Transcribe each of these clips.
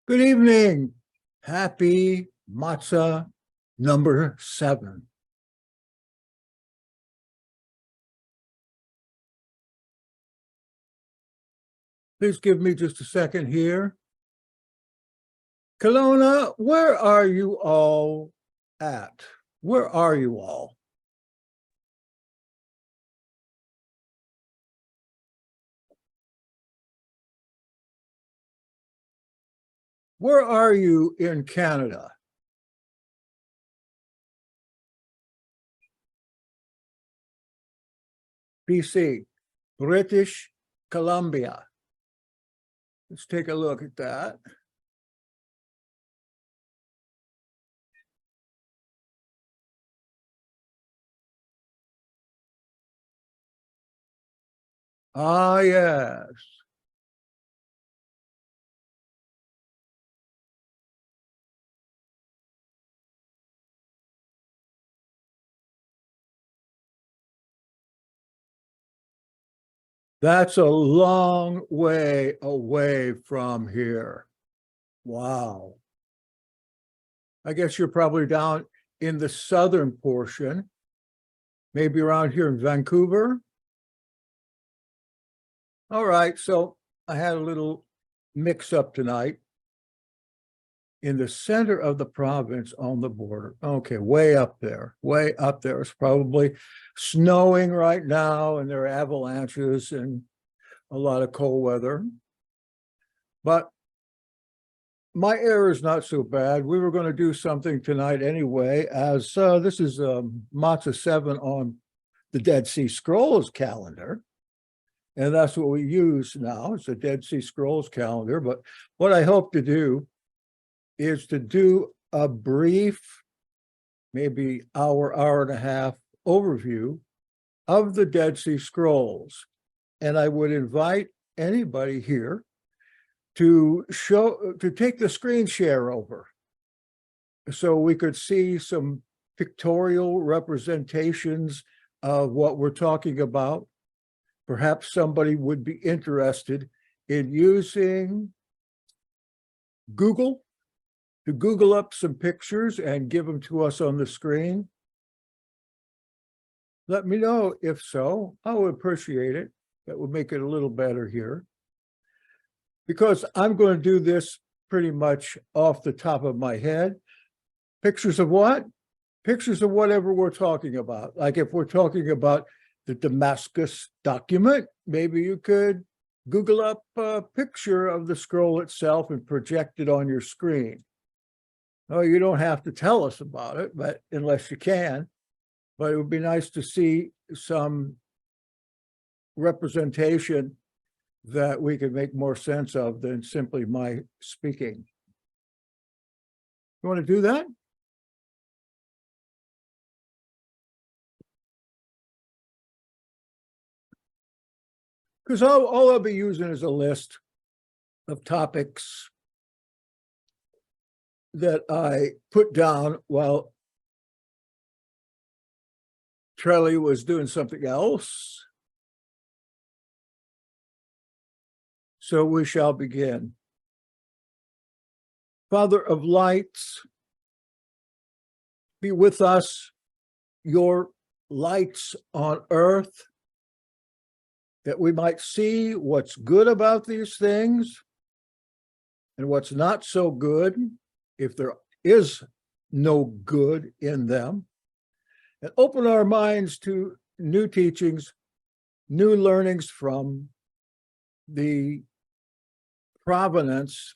Good evening. Happy Matzah number 7. Please give me just a second here. Kelowna, where are you all at? Where are you all? Where are you in Canada? BC, British Columbia. Let's take a look at that. Ah, yes. That's a long way away from here. Wow. I guess you're probably down in the southern portion, maybe around here in Vancouver. All right, so I had a little mix up tonight. In the center of the province on the border. Okay, way up there, way up there. It's probably snowing right now and there are avalanches and a lot of cold weather. But my air is not so bad. We were going to do something tonight anyway, as this is Matzah 7 on the Dead Sea Scrolls calendar. And that's what we use now. It's a Dead Sea Scrolls calendar. But what I hope to do is to do a brief, maybe hour and a half overview of the Dead Sea Scrolls. And I would invite anybody here to take the screen share over so we could see some pictorial representations of what we're talking about. Perhaps somebody would be interested in using Google to Google up some pictures and give them to us on the screen. Let me know if so. I would appreciate it. That would make it a little better here. Because I'm going to do this pretty much off the top of my head. Pictures of what? Pictures of whatever we're talking about. Like if we're talking about the Damascus document, maybe you could Google up a picture of the scroll itself and project it on your screen. Oh, you don't have to tell us about it, but unless you can. But it would be nice to see some representation that we could make more sense of than simply my speaking. You want to do that? Because all I'll be using is a list of topics that I put down while Trelly was doing something else. So we shall begin. Father of lights, be with us, your lights on earth, that we might see what's good about these things and what's not so good, if there is no good in them, and open our minds to new teachings, new learnings from the provenance,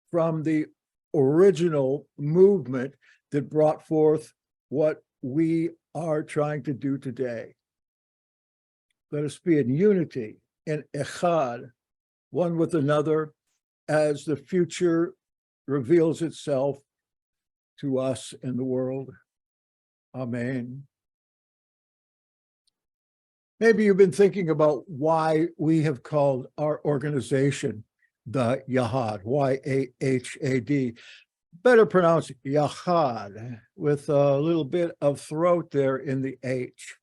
from the original movement that brought forth what we are trying to do today. Let us be in unity, in echad, one with another, as the future reveals itself to us in the world. Amen. Maybe you've been thinking about why we have called our organization the Yahad, Y-A-H-A-D. Better pronounced Yahad, with a little bit of throat there in the H.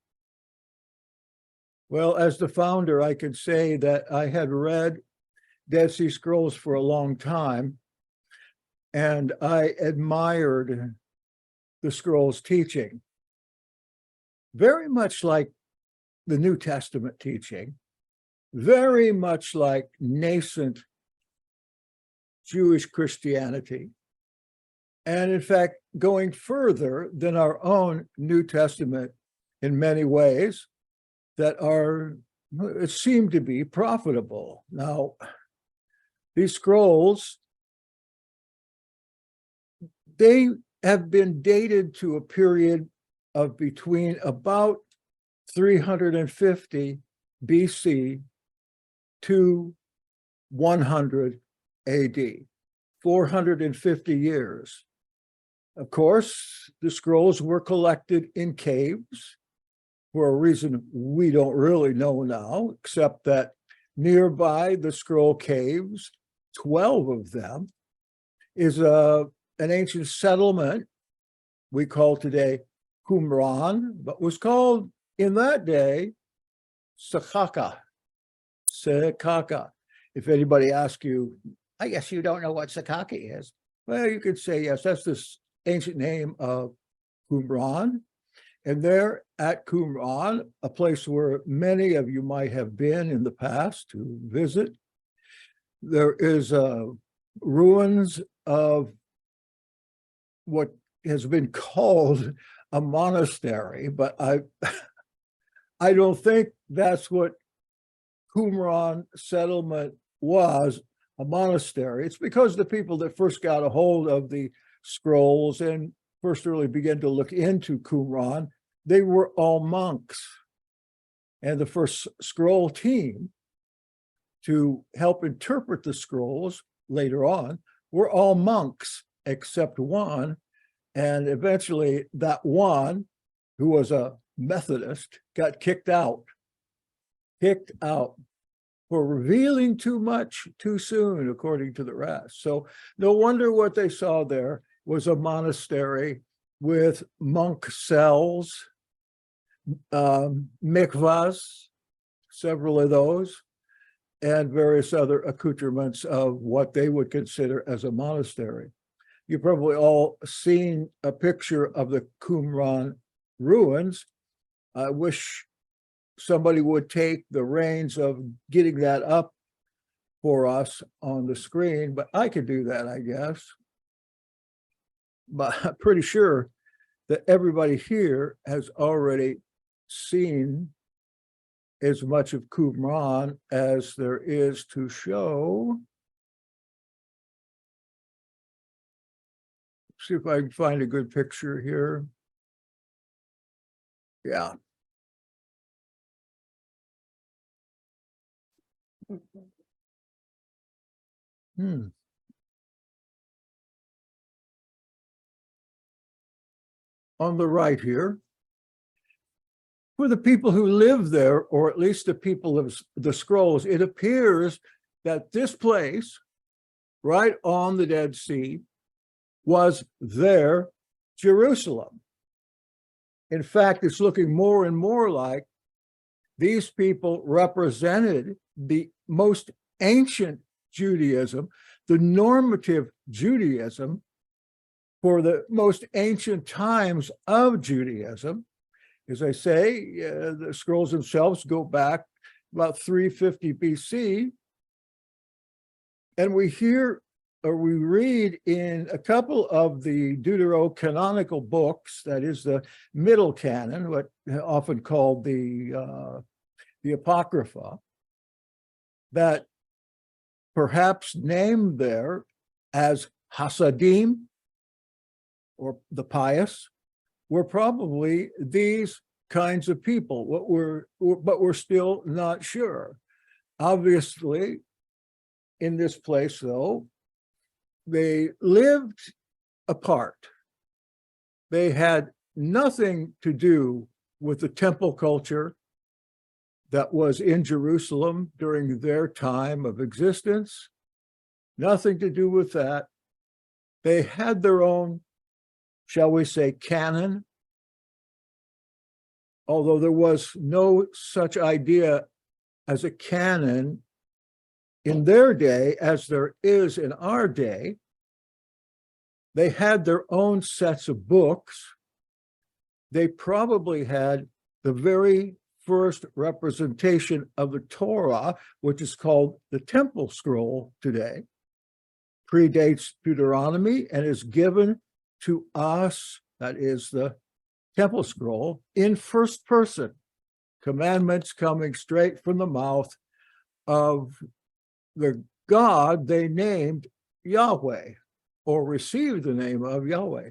Well, as the founder, I can say that I had read Dead Sea Scrolls for a long time, and I admired the scroll's teaching, very much like the New Testament teaching, very much like nascent Jewish Christianity, and in fact, going further than our own New Testament in many ways that are, it seemed to be profitable. Now, these scrolls, they have been dated to a period of between about 350 BC to 100 AD, 450 years. Of course, the scrolls were collected in caves for a reason we don't really know now, except that nearby the scroll caves, 12 of them, is an ancient settlement we call today Qumran, but was called in that day Sakaka. Sakaka. If anybody asks you, I guess you don't know what Sakaka is. Well, you could say, yes, that's this ancient name of Qumran. And there at Qumran, a place where many of you might have been in the past to visit, there is ruins of what has been called a monastery, but I don't think that's what Qumran settlement was, a monastery. It's because the people that first got a hold of the scrolls and first really began to look into Qumran, they were all monks. And the first scroll team to help interpret the scrolls later on were all monks except one. And eventually that one, who was a Methodist, got kicked out for revealing too much too soon, according to the rest. So no wonder what they saw there was a monastery with monk cells, mikvahs, several of those, and various other accoutrements of what they would consider as a monastery. You've probably all seen a picture of the Qumran ruins. I wish somebody would take the reins of getting that up for us on the screen, but I could do that, I guess. But I'm pretty sure that everybody here has already seen as much of Qumran as there is to show. See if I can find a good picture here. Yeah. On the right here, for the people who live there, or at least the people of the scrolls, it appears that this place, right on the Dead Sea, was their Jerusalem. In fact, it's looking more and more like these people represented the most ancient Judaism, the normative Judaism for the most ancient times of Judaism. As I say, the scrolls themselves go back about 350 BC. And we hear, or we read in a couple of the deuterocanonical books, that is the middle canon, what often called the Apocrypha, that perhaps named there as Hasidim, or the pious, were probably these kinds of people, but we're still not sure. Obviously, in this place, though, they lived apart. They had nothing to do with the temple culture that was in Jerusalem during their time of existence. Nothing to do with that. They had their own, shall we say, canon, although there was no such idea as a canon in their day as there is in our day. They had their own sets of books. They probably had the very first representation of the Torah, which is called the Temple Scroll today, predates Deuteronomy and is given to us, that is the Temple Scroll, in first person, commandments coming straight from the mouth of the God they named Yahweh, or received the name of Yahweh.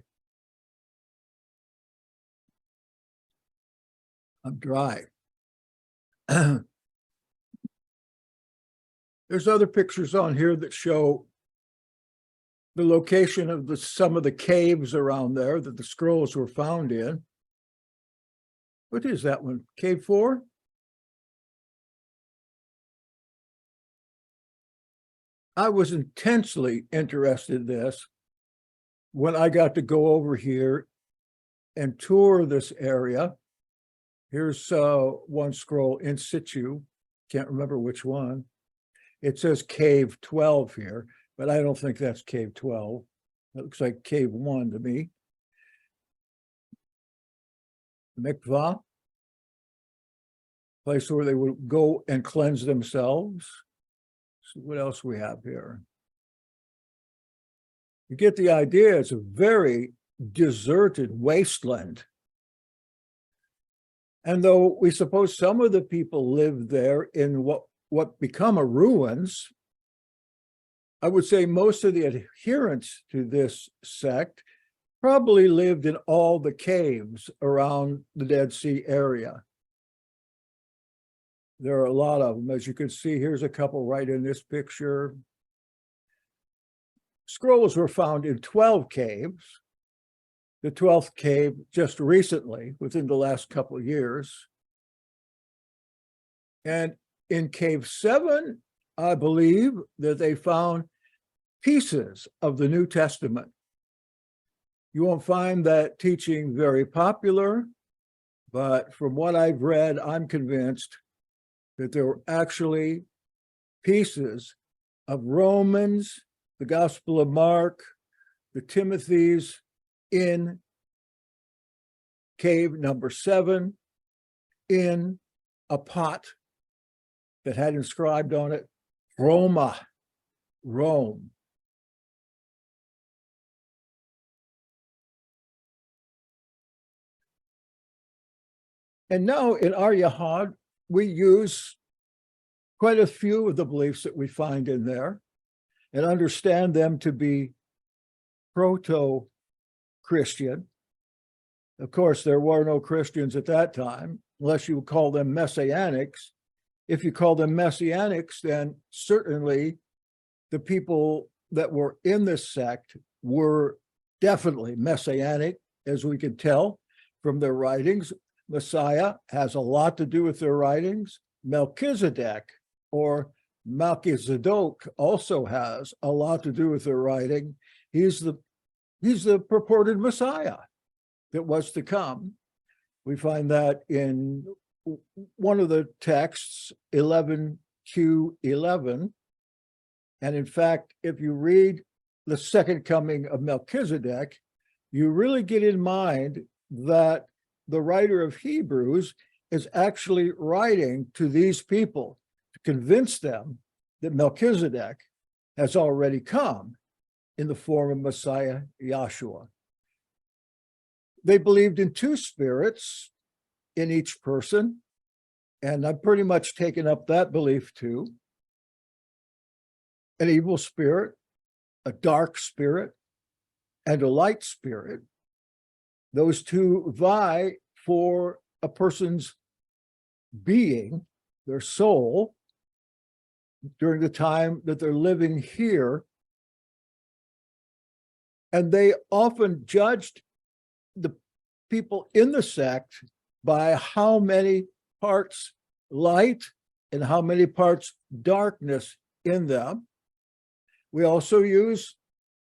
I'm dry. There's other pictures on here that show the location of some of the caves around there that the scrolls were found in. What is that one? Cave 4? I was intensely interested in this when I got to go over here and tour this area. Here's one scroll in situ. Can't remember which one. It says Cave 12 here, but I don't think that's Cave 12. It looks like Cave 1 to me. Mikvah, place where they would go and cleanse themselves. So what else we have here? You get the idea. It's a very deserted wasteland. And though we suppose some of the people lived there in what become a ruins, I would say most of the adherents to this sect probably lived in all the caves around the Dead Sea area. There are a lot of them. As you can see, here's a couple right in this picture. Scrolls were found in 12 caves. The 12th cave just recently, within the last couple of years. And in Cave 7, I believe that they found pieces of the New Testament. You won't find that teaching very popular, but from what I've read, I'm convinced that there were actually pieces of Romans, the Gospel of Mark, the Timothy's in cave number 7, in a pot that had inscribed on it, Roma, Rome. And now in our Yahad, we use quite a few of the beliefs that we find in there and understand them to be proto-Christian. Of course, there were no Christians at that time, unless you call them Messianics. If you call them Messianics, then certainly the people that were in this sect were definitely Messianic, as we can tell from their writings. Messiah has a lot to do with their writings. Melchizedek, or Melchizedek, also has a lot to do with their writing. He's the purported Messiah that was to come. We find that in one of the texts, 11Q11. And in fact, if you read the second coming of Melchizedek, you really get in mind that the writer of Hebrews is actually writing to these people to convince them that Melchizedek has already come in the form of Messiah Yahshua. They believed in two spirits in each person, and I've pretty much taken up that belief too. An evil spirit, a dark spirit, and a light spirit. Those two vie for a person's being, their soul, during the time that they're living here. And they often judged the people in the sect by how many parts light and how many parts darkness in them. We also use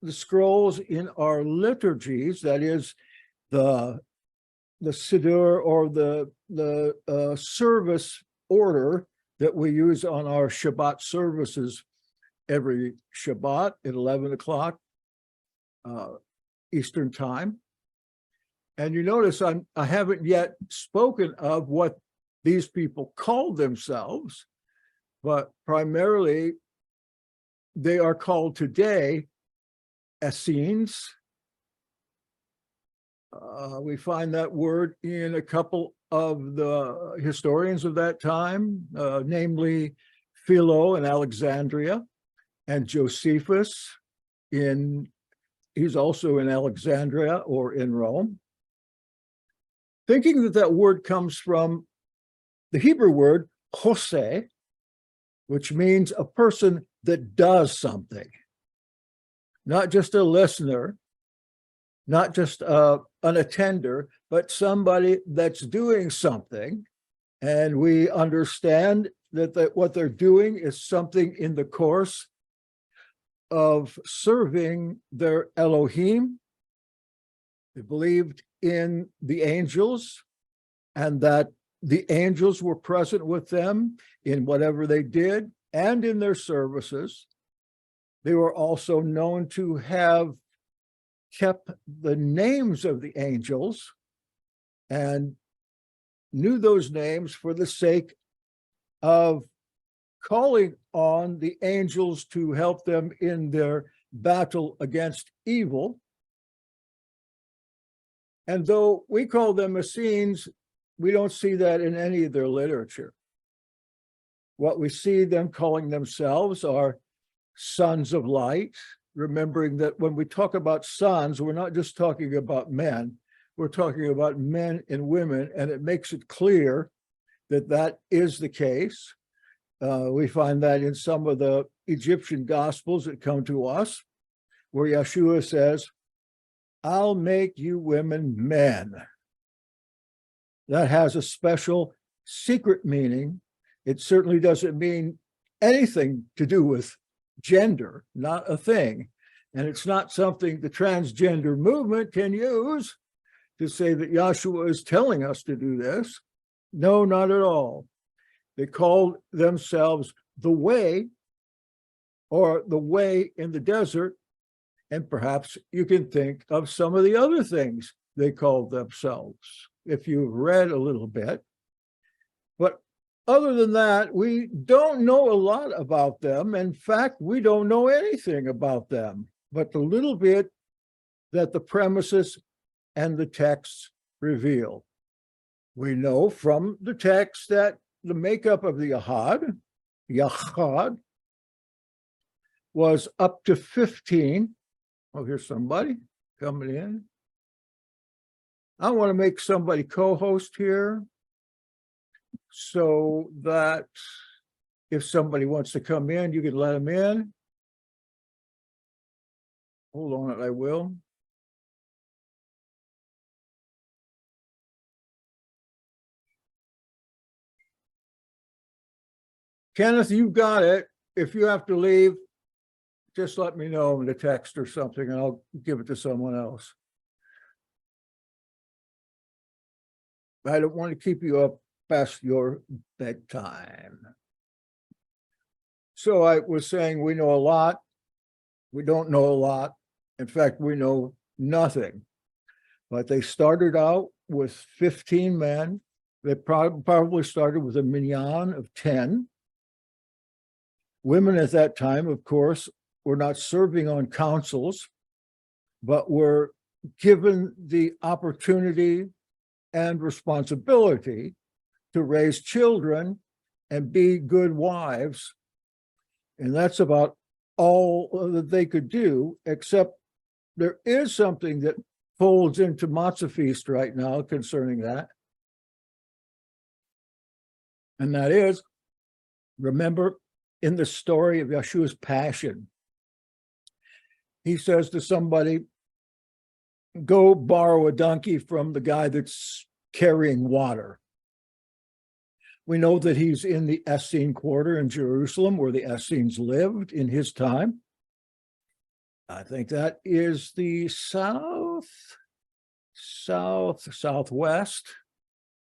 the scrolls in our liturgies, that is the Siddur, or the service order that we use on our Shabbat services every Shabbat at 11 o'clock. Eastern Time. And you notice I haven't yet spoken of what these people called themselves, but primarily they are called today Essenes. We find that word in a couple of the historians of that time, namely Philo in Alexandria and Josephus he's also in Alexandria or in Rome. Thinking that that word comes from the Hebrew word choseh, which means a person that does something, not just a listener, not just an attender, but somebody that's doing something. And we understand that what they're doing is something in the course of serving their Elohim. They believed in the angels and that the angels were present with them in whatever they did and in their services. They were also known to have kept the names of the angels and knew those names for the sake of calling on the angels to help them in their battle against evil. And though we call them Essenes, we don't see that in any of their literature. What we see them calling themselves are sons of light, remembering that when we talk about sons, we're not just talking about men, we're talking about men and women, and it makes it clear that that is the case. We find that in some of the Egyptian gospels that come to us, where Yeshua says, "I'll make you women men." That has a special secret meaning. It certainly doesn't mean anything to do with gender, not a thing. And it's not something the transgender movement can use to say that Yeshua is telling us to do this. No, not at all. They called themselves the Way, or the Way in the desert, and perhaps you can think of some of the other things they called themselves, if you've read a little bit. But other than that, we don't know a lot about them. In fact, we don't know anything about them, but the little bit that the premises and the texts reveal. We know from the text that the makeup of the Yahad, was up to 15. Oh, here's somebody coming in. I want to make somebody co-host here so that if somebody wants to come in, you can let them in. Hold on, I will. Kenneth, you've got it. If you have to leave, just let me know in the text or something, and I'll give it to someone else. I don't want to keep you up past your bedtime. So I was saying we know a lot. We don't know a lot. In fact, we know nothing. But they started out with 15 men. They probably started with a minyan of 10. Women at that time, of course, were not serving on councils, but were given the opportunity and responsibility to raise children and be good wives. And that's about all that they could do, except there is something that folds into Matzah Feast right now concerning that. And that is, remember, in the story of Yeshua's passion, he says to somebody, go borrow a donkey from the guy that's carrying water. We know that he's in the Essene quarter in Jerusalem, where the Essenes lived in his time. I think that is the southwest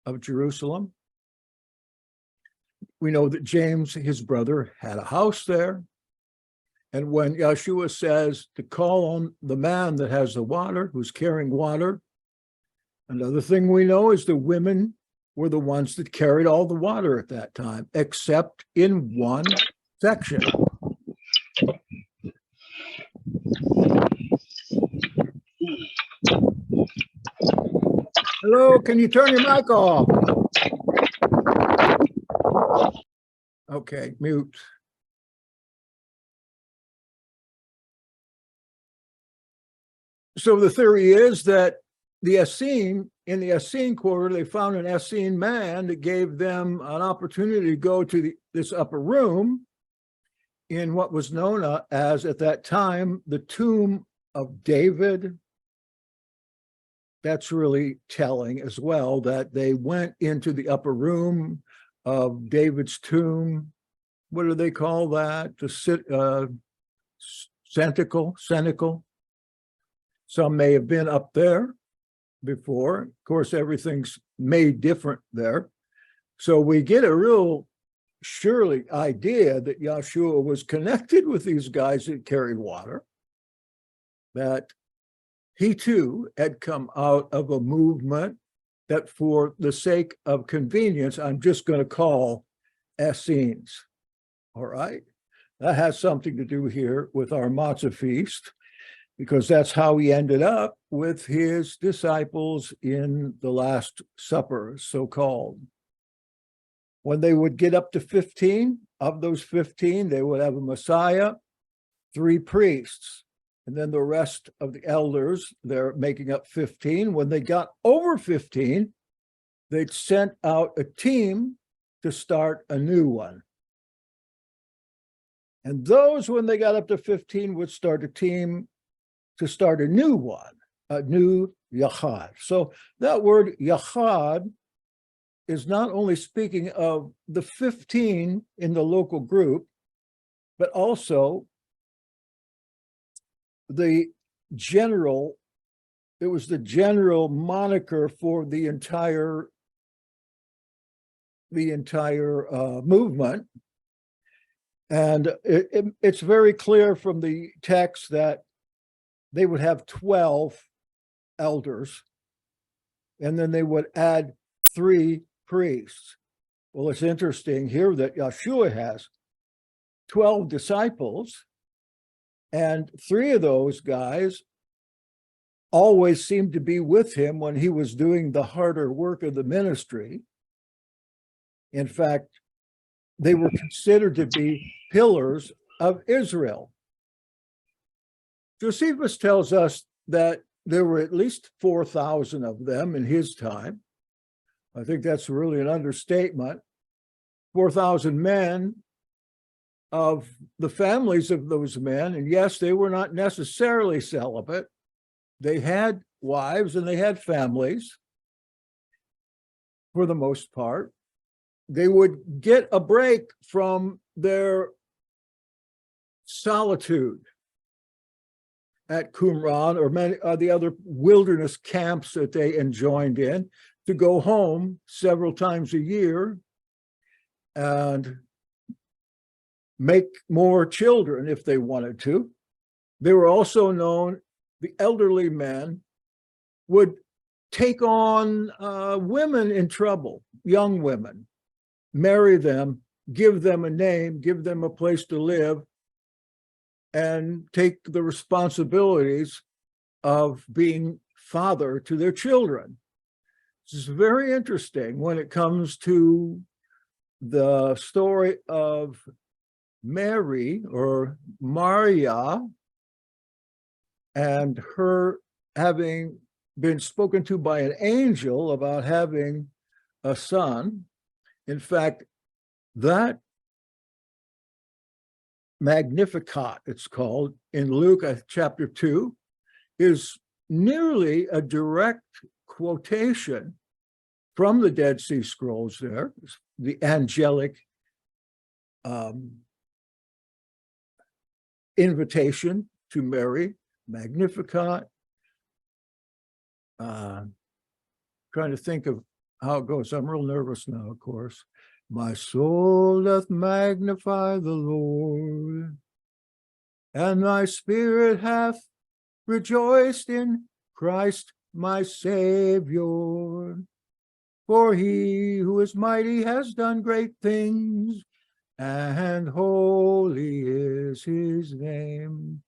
of Jerusalem. We know that James, his brother, had a house there. And when Yeshua says to call on the man that has the water, who's carrying water, another thing we know is the women were the ones that carried all the water at that time, except in one section. Hello, can you turn your mic off? Okay, mute. So the theory is that the Essene, in the Essene quarter, they found an Essene man that gave them an opportunity to go to this upper room in what was known as, at that time, the tomb of David. That's really telling as well, that they went into the upper room of David's tomb. What do they call that? The centacle. Some may have been up there before. Of course, everything's made different there. So we get a real surely idea that Yeshua was connected with these guys that carried water, that he too had come out of a movement that, for the sake of convenience, I'm just going to call Essenes. All right? That has something to do here with our matzah feast, because that's how he ended up with his disciples in the Last Supper, so-called. When they would get up to 15, of those 15, they would have a Messiah, 3 priests, and then the rest of the elders, they're making up 15. When they got over 15, they'd sent out a team to start a new one. And those, when they got up to 15, would start a team to start a new one, a new Yahad. So that word Yahad is not only speaking of the 15 in the local group, but also it was the general moniker for the entire movement. And it's very clear from the text that they would have 12 elders, and then they would add 3 priests. Well, it's interesting here that Yeshua has 12 disciples, and 3 of those guys always seemed to be with him when he was doing the harder work of the ministry. In fact, they were considered to be pillars of Israel. Josephus tells us that there were at least 4,000 of them in his time. I think that's really an understatement. 4,000 men of the families of those men. And yes, they were not necessarily celibate. They had wives and they had families for the most part. They would get a break from their solitude at Qumran or many the other wilderness camps that they enjoined in, to go home several times a year and make more children if they wanted to. They were also known, the elderly men would take on women in trouble, young women, marry them, give them a name, give them a place to live, and take the responsibilities of being father to their children. This is very interesting when it comes to the story of Mary, or Maria, and her having been spoken to by an angel about having a son. In fact, that Magnificat, it's called, in Luke chapter 2, is nearly a direct quotation from the Dead Sea Scrolls there, the angelic invitation to Mary, Magnificat. Trying to think of how it goes. I'm real nervous now, of course. My soul doth magnify the Lord. and my spirit hath rejoiced in Christ my Savior. For he who is mighty has done great things, and holy is his name.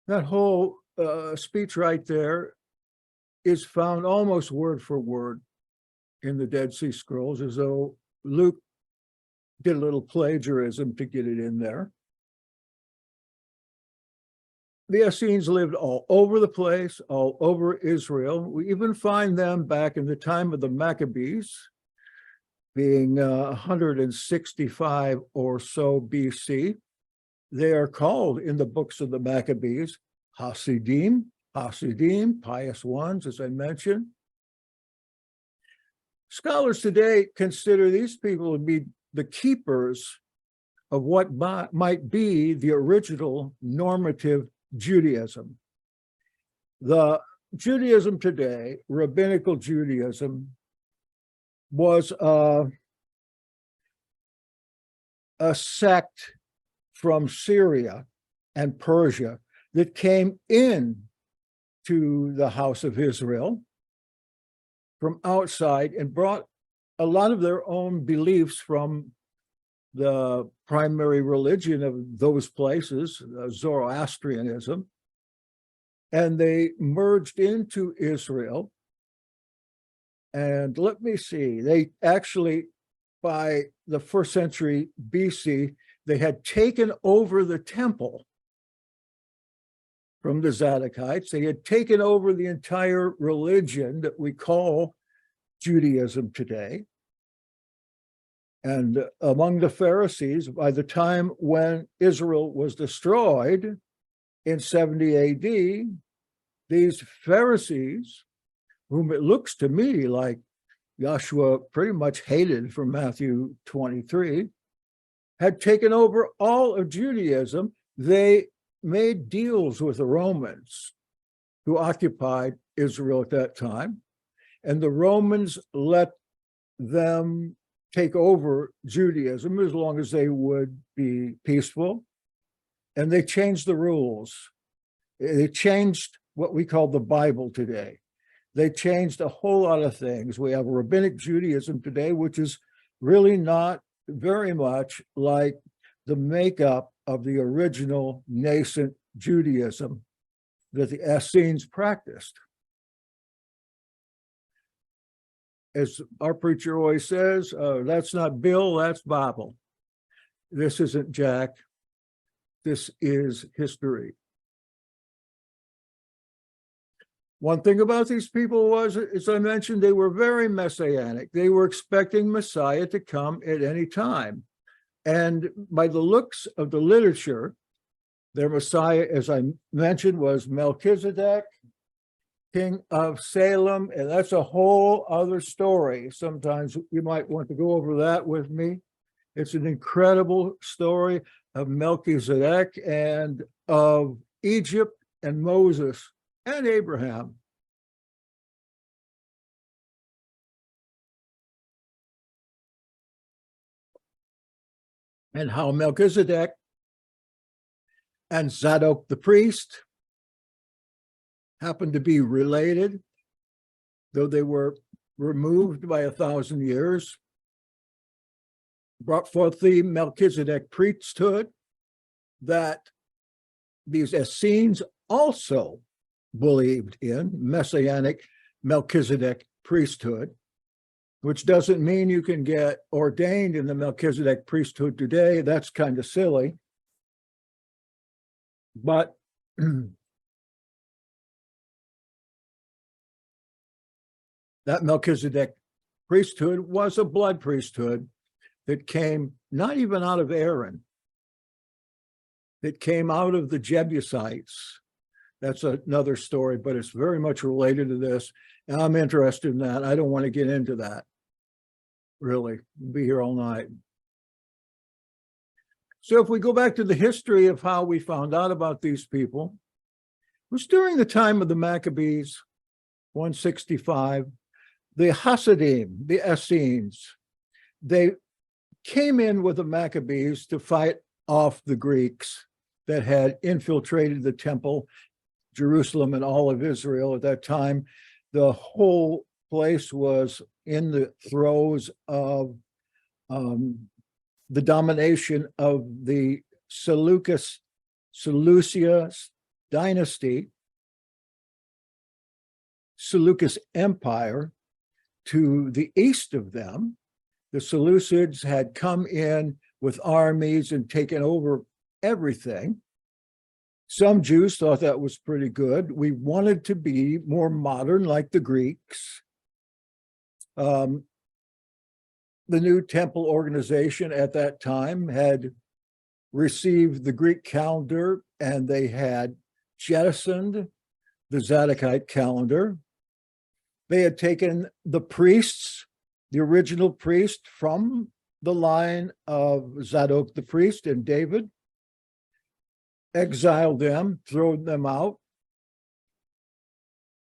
That whole speech right there is found almost word for word in the Dead Sea Scrolls, as though Luke did a little plagiarism to get it in there. The Essenes lived all over the place, all over Israel. We even find them back in the time of the Maccabees, being 165 or so BC. They are called in the books of the Maccabees Hasidim, pious ones, as I mentioned. Scholars today consider these people to be the keepers of what might be the original normative Judaism. The Judaism today, rabbinical Judaism, was a sect from Syria and Persia that came in to the house of Israel from outside and brought a lot of their own beliefs from the primary religion of those places, Zoroastrianism, and they merged into Israel. And let me see, they actually, by the 1st century BC, they had taken over the temple from the Zadokites. They had taken over the entire religion that we call Judaism today. And among the Pharisees, by the time when Israel was destroyed in 70 AD, these Pharisees, whom it looks to me like Joshua pretty much hated from Matthew 23, had taken over all of Judaism. They made deals with the Romans who occupied Israel at that time, and the Romans let them take over Judaism as long as they would be peaceful. And they changed the rules. They changed what we call the Bible today. They changed a whole lot of things. We have rabbinic Judaism today, which is really not very much like the makeup of the original nascent Judaism that the Essenes practiced. As our preacher always says, that's not Bill, that's Bible. This isn't Jack. This is history. One thing about these people was, as I mentioned, they were very messianic. They were expecting Messiah to come at any time. And by the looks of the literature, their Messiah, as I mentioned, was Melchizedek, king of Salem, and that's a whole other story. Sometimes you might want to go over that with me. It's an incredible story of Melchizedek and of Egypt and Moses and Abraham. And how Melchizedek and Zadok the priest happened to be related, though they were removed by 1,000 years, brought forth the Melchizedek priesthood that these Essenes also believed in, messianic Melchizedek priesthood, which doesn't mean you can get ordained in the Melchizedek priesthood today. That's kind of silly. But that Melchizedek priesthood was a blood priesthood that came not even out of Aaron. It came out of the Jebusites. That's another story, but it's very much related to this. And I'm interested in that. I don't want to get into that, really. We'll be here all night. So if we go back to the history of how we found out about these people, it was during the time of the Maccabees, 165, the Hasidim, the Essenes, they came in with the Maccabees to fight off the Greeks. that had infiltrated the temple, Jerusalem, and all of Israel at that time. The whole place was in the throes of the domination of the Seleucus dynasty, Seleucus Empire. To the east of them, the Seleucids had come in with armies and taken over everything. Some Jews thought that was pretty good. We wanted to be more modern, like the Greeks. The new temple organization at that time had received the Greek calendar, and they had jettisoned the Zadokite calendar. They had taken the priests, the original priest from the line of Zadok the priest and David, exiled them, thrown them out.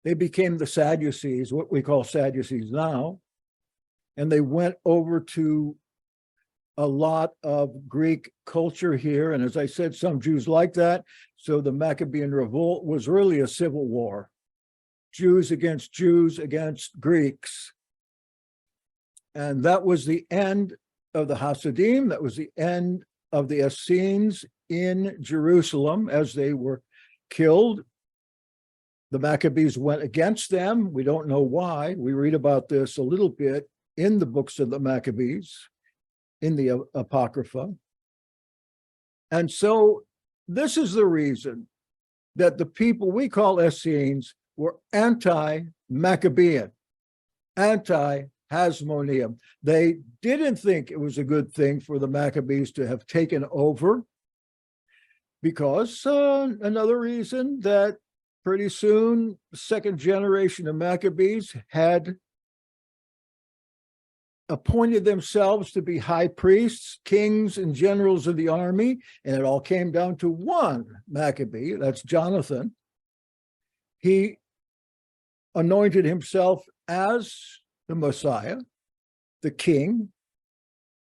They became the Sadducees, what we call Sadducees now, and they went over to a lot of Greek culture here. And as I said, some Jews like that. So the Maccabean revolt was really a civil war. Jews against Greeks. And that was the end of the Hasidim. That was the end of the Essenes in Jerusalem as they were killed. The Maccabees went against them. We don't know why. We read about this a little bit in the books of the Maccabees, in the Apocrypha. And so this is the reason that the people we call Essenes were anti-Maccabean, anti-Hasmonean. They didn't think it was a good thing for the Maccabees to have taken over, because another reason that pretty soon the second generation of Maccabees had appointed themselves to be high priests, kings, and generals of the army, and it all came down to one Maccabee, that's Jonathan. He anointed himself as the Messiah, the king,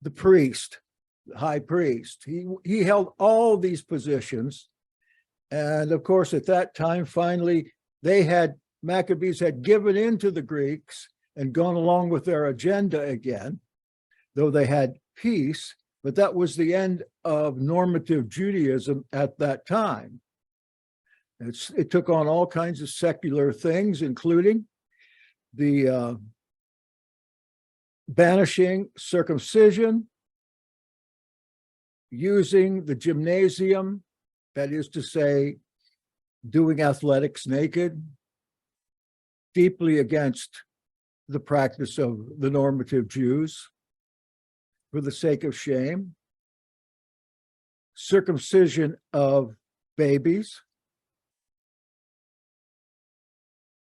the priest, the high priest. He held all these positions. And of course, at that time, finally, Maccabees had given in to the Greeks and gone along with their agenda again, though they had peace, but that was the end of normative Judaism at that time. It took on all kinds of secular things, including the banishing circumcision, using the gymnasium, that is to say, doing athletics naked, deeply against the practice of the normative Jews for the sake of shame, circumcision of babies,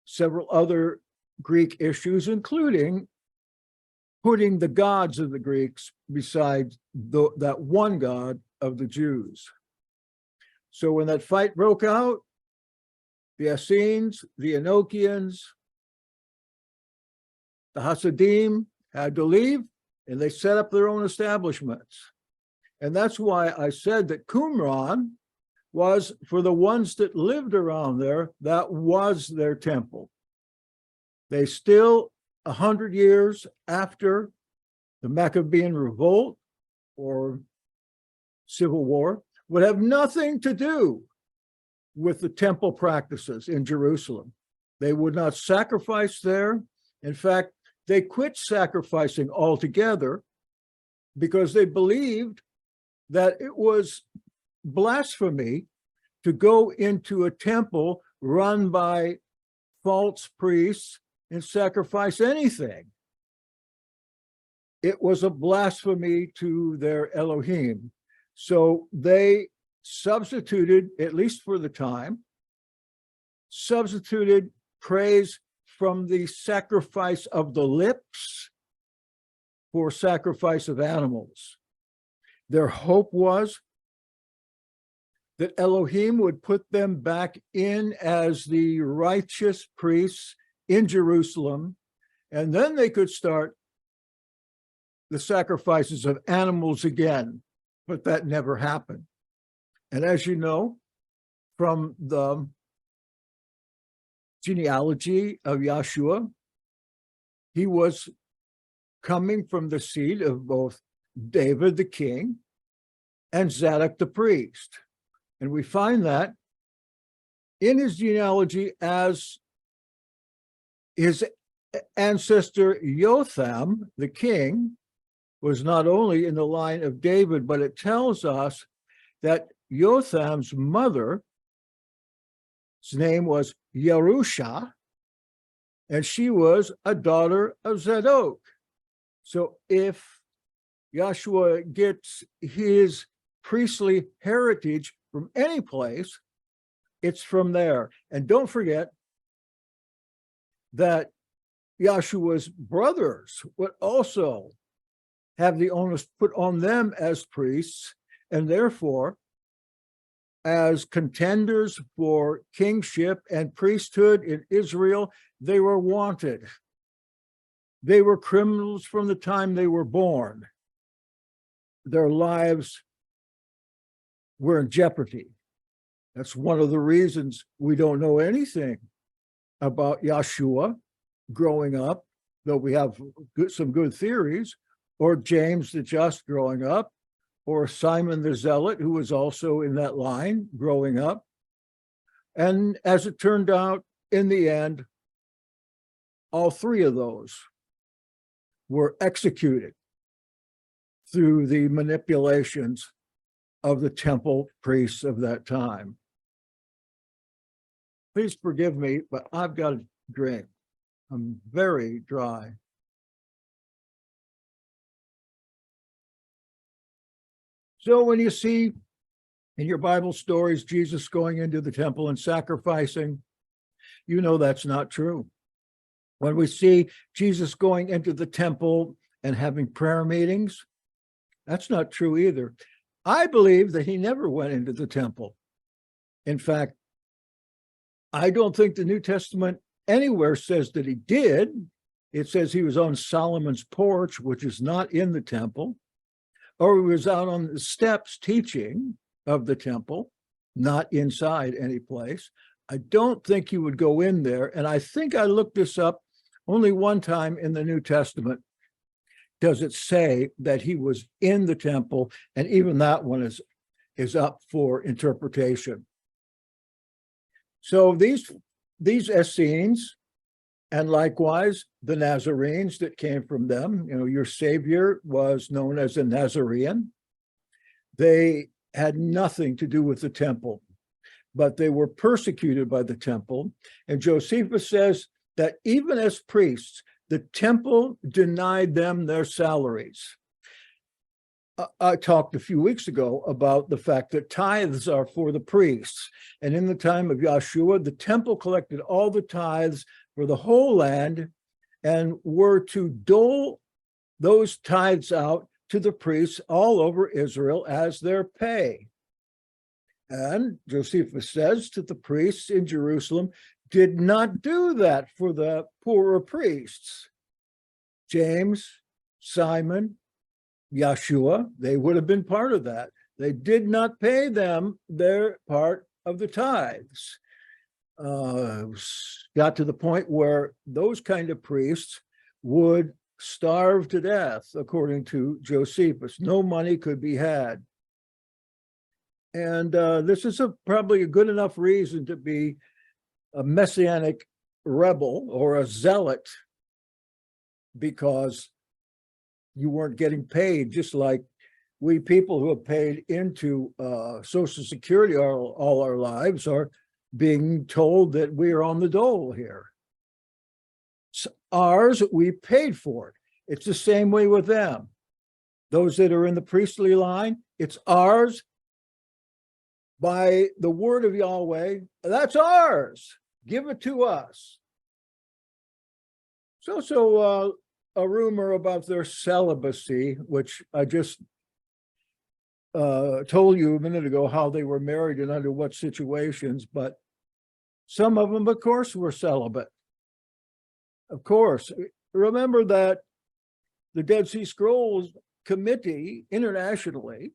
several other Greek issues, including putting the gods of the Greeks beside that one God of the Jews. So when that fight broke out, the Essenes, the Enochians, the Hasidim had to leave, and they set up their own establishments. And that's why I said that Qumran was, for the ones that lived around there, that was their temple. They still, 100 years after the Maccabean revolt or civil war, would have nothing to do with the temple practices in Jerusalem. They would not sacrifice there. In fact, they quit sacrificing altogether because they believed that it was blasphemy to go into a temple run by false priests and sacrifice anything. It was a blasphemy to their Elohim. So they substituted, at least for the time, substituted praise from the sacrifice of the lips for sacrifice of animals. Their hope was that Elohim would put them back in as the righteous priests in Jerusalem, and then they could start the sacrifices of animals again, but that never happened. And as you know, from the genealogy of Yahshua, he was coming from the seed of both David the king and Zadok the priest. And we find that in his genealogy as his ancestor Jotham, the king, was not only in the line of David, but it tells us that Jotham's mother, his name was Yerusha, and she was a daughter of Zadok. So if Yahshua gets his priestly heritage from any place, it's from there. And don't forget that Yahshua's brothers would also have the onus put on them as priests, and therefore, as contenders for kingship and priesthood in Israel, they were wanted. They were criminals from the time they were born. Their lives were in jeopardy. That's one of the reasons we don't know anything about Yahshua growing up, though we have some good theories, or James the Just growing up, or Simon the Zealot, who was also in that line growing up. And as it turned out, in the end, all three of those were executed through the manipulations of the temple priests of that time. Please forgive me, but I've got a drink. I'm very dry. So when you see in your Bible stories Jesus going into the temple and sacrificing, you know that's not true. When we see Jesus going into the temple and having prayer meetings, that's not true either. I believe that he never went into the temple. In fact, I don't think the New Testament anywhere says that he did. It says he was on Solomon's porch, which is not in the temple, or he was out on the steps teaching of the temple, not inside any place. I don't think he would go in there. And I think I looked this up only one time in the New Testament. Does it say that he was in the temple? And even that one is up for interpretation. So these Essenes, and likewise the Nazarenes that came from them, your Savior was known as a Nazarene. They had nothing to do with the temple, but they were persecuted by the temple. And Josephus says that even as priests, the temple denied them their salaries. I talked a few weeks ago about the fact that tithes are for the priests. And in the time of Yahshua, the temple collected all the tithes for the whole land and were to dole those tithes out to the priests all over Israel as their pay. And Josephus says that the priests in Jerusalem did not do that for the poorer priests. James, Simon, Yahshua, they would have been part of that. They did not pay them their part of the tithes. Got to the point where those kind of priests would starve to death, according to Josephus. No money could be had. And this is probably a good enough reason to be a messianic rebel or a zealot, because you weren't getting paid, just like we people who have paid into Social Security all our lives are being told that we are on the dole here. It's ours, we paid for it. It's the same way with them. Those that are in the priestly line, it's ours by the word of Yahweh. That's ours. Give it to us. So a rumor about their celibacy, which I just told you a minute ago how they were married and under what situations, but some of them, of course, were celibate. Of course. Remember that the Dead Sea Scrolls Committee internationally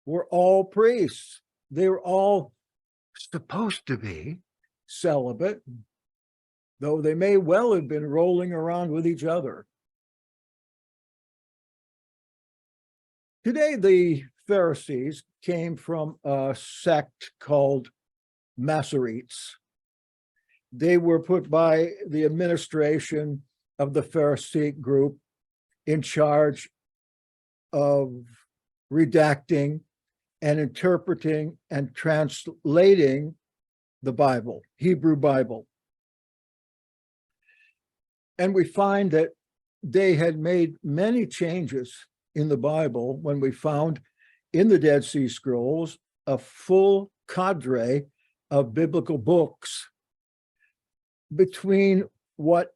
were all priests. they were all supposed to be celibate, though they may well have been rolling around with each other. Today, the Pharisees came from a sect called Masoretes. They were put by the administration of the Pharisaic group in charge of redacting and interpreting and translating the Bible, Hebrew Bible. And we find that they had made many changes in the Bible when we found in the Dead Sea Scrolls a full cadre of biblical books between what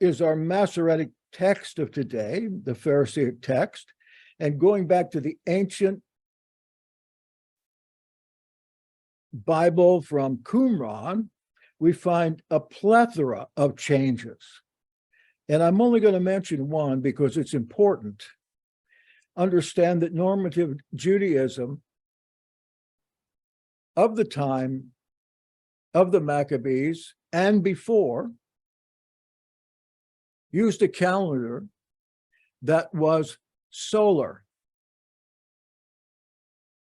is our Masoretic text of today, the Pharisaic text, and going back to the ancient Bible from Qumran, we find a plethora of changes. And I'm only going to mention one because it's important. Understand that normative Judaism of the time of the Maccabees and before used a calendar that was solar,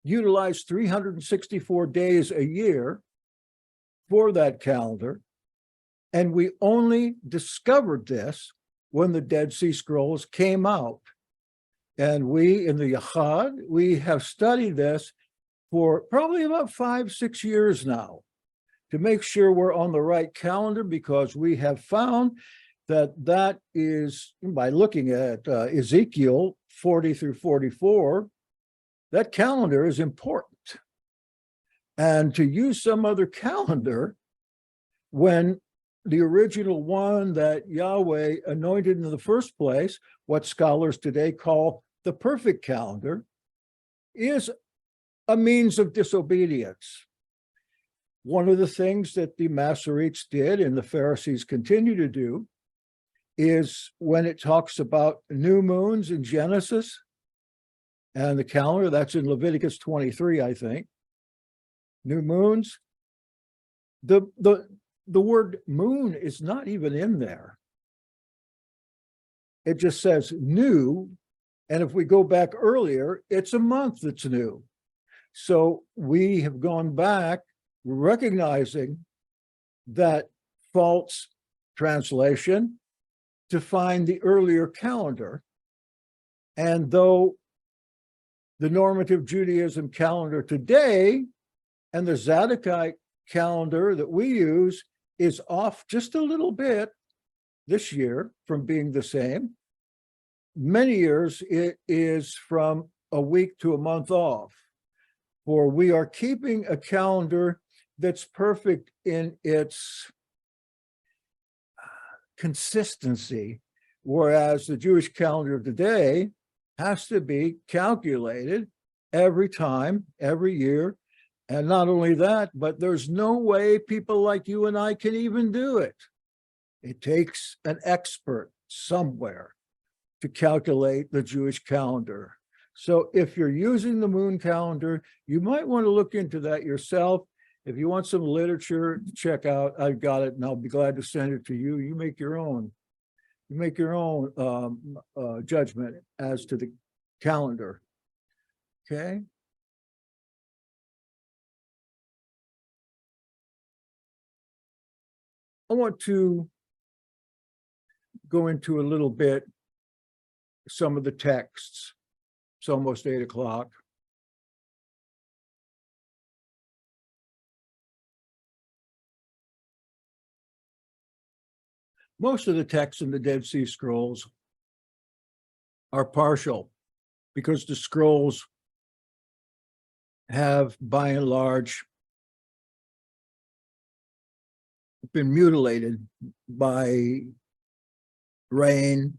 utilized 364 days a year for that calendar. And we only discovered this when the Dead Sea Scrolls came out. And we in the Yahad, we have studied this for probably about 5-6 years now to make sure we're on the right calendar, because we have found that that is, by looking at Ezekiel 40 through 44, that calendar is important. And to use some other calendar when the original one that Yahweh anointed in the first place, what scholars today call the perfect calendar, is a means of disobedience. One of the things that the Masoretes did and the Pharisees continue to do is when it talks about new moons in Genesis and the calendar, that's in Leviticus 23, I think, new moons, the word moon is not even in there. It just says new. And if we go back earlier, it's a month that's new. So we have gone back recognizing that false translation to find the earlier calendar. And though the normative Judaism calendar today and the Zadokite calendar that we use is off just a little bit this year from being the same, many years it is from a week to a month off. For we are keeping a calendar that's perfect in its consistency, whereas the Jewish calendar of today has to be calculated every time, every year. And not only that, but there's no way people like you and I can even do it. It takes an expert somewhere to calculate the Jewish calendar. So if you're using the moon calendar, you might want to look into that yourself. If you want some literature to check out, I've got it, and I'll be glad to send it to you. You make your own. You make your own judgment as to the calendar. Okay. I want to go into a little bit some of the texts. It's almost 8 o'clock. Most of the texts in the Dead Sea Scrolls are partial because the scrolls have, by and large, been mutilated by rain,